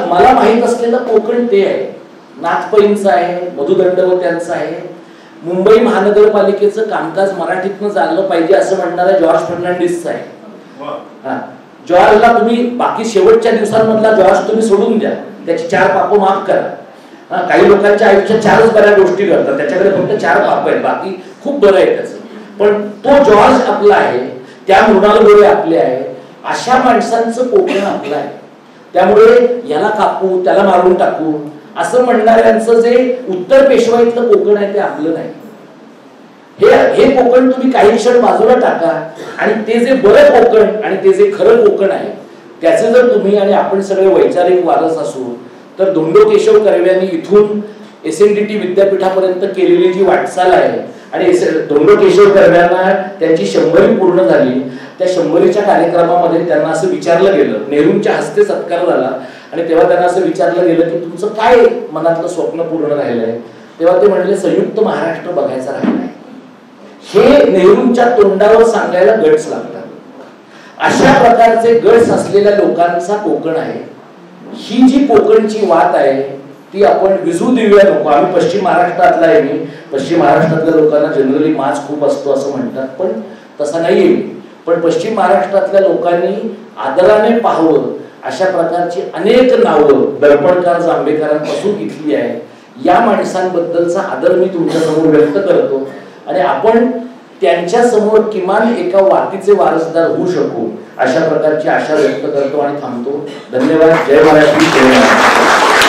मला माहित असलेलं कोकण ते आहे, नाथपैंचं आहे, मधुदंडवत्यांचं आहे. मुंबई महानगरपालिकेचं कामकाज मराठीतनं चाललं पाहिजे असं म्हणणारा जॉर्ज फर्नांडिसचं आहे. जॉर्जला तुम्ही बाकी शेवटच्या दिवसांमधला जॉर्ज तुम्ही सोडून द्या, त्याची 4 पापं माफ करा. काही लोकांच्या आयुष्यात 4च बऱ्या गोष्टी घडतात, त्याच्याकडे फक्त 4 पापं आहेत, बाकी खूप बरं आहे त्याचं. पण तो जॉर्ज आपला आहे, त्या मृणाल गोरे आपले आहे, अशा माणसांचं कोकण आपलं आहे. त्यामुळे याला कापू त्याला मारून टाकू असं म्हणणाऱ्यांचं जे उत्तर पेशवाईतलं कोकण आहे ते आपलं नाही. हे कोकण तुम्ही काही क्षण बाजूला टाका आणि ते जे बरं कोकण आणि ते जे खरं कोकण आहे त्याचे जर तुम्ही आणि आपण सगळे वैचारिक वारस असू तर धोंडो केशव कर्व्यांनी इथून SNDT विद्यापीठापर्यंत केलेली जी वाटचाल आहे आणि धोंडो केशव कर्व्यांना त्यांची 100वी पूर्ण झाली, त्या 100वीच्या कार्यक्रमामध्ये त्यांना असं विचारलं गेलं, नेहरूंच्या हस्ते सत्कार झाला आणि तेव्हा त्यांना असं विचारलं गेलं की तुमचं काय मनातलं स्वप्न पूर्ण राहिलंय. तेव्हा ते म्हणले संयुक्त महाराष्ट्र बघायचा राहिलाय. हे नेहरूंच्या तोंडावर सांगायला गट्स लागतात. अशा प्रकारचे गट्स असलेल्या लोकांचा कोकण आहे. ही जी कोकणची वाट आहे ती आपण विझू देऊया नको. आम्ही पश्चिम महाराष्ट्रातला आहे, मी पश्चिम महाराष्ट्रातल्या लोकांना जनरली माज खूप असतो असं म्हणतात, पण तसा नाहीये. पण पश्चिम महाराष्ट्रातल्या लोकांनी आदराने पाहावं अशा प्रकारची अनेक नावं दर्पणकार जांभेकरांपासून इथली आहे. या माणसांबद्दलचा आदर मी तुमच्या समोर व्यक्त करतो आणि आपण त्यांच्या समोर किमान एका वातीचे वारसदार होऊ शकू अशा प्रकारची आशा व्यक्त करतो आणि थांबतो. धन्यवाद. जय मराठी. जय महाराष्ट्र.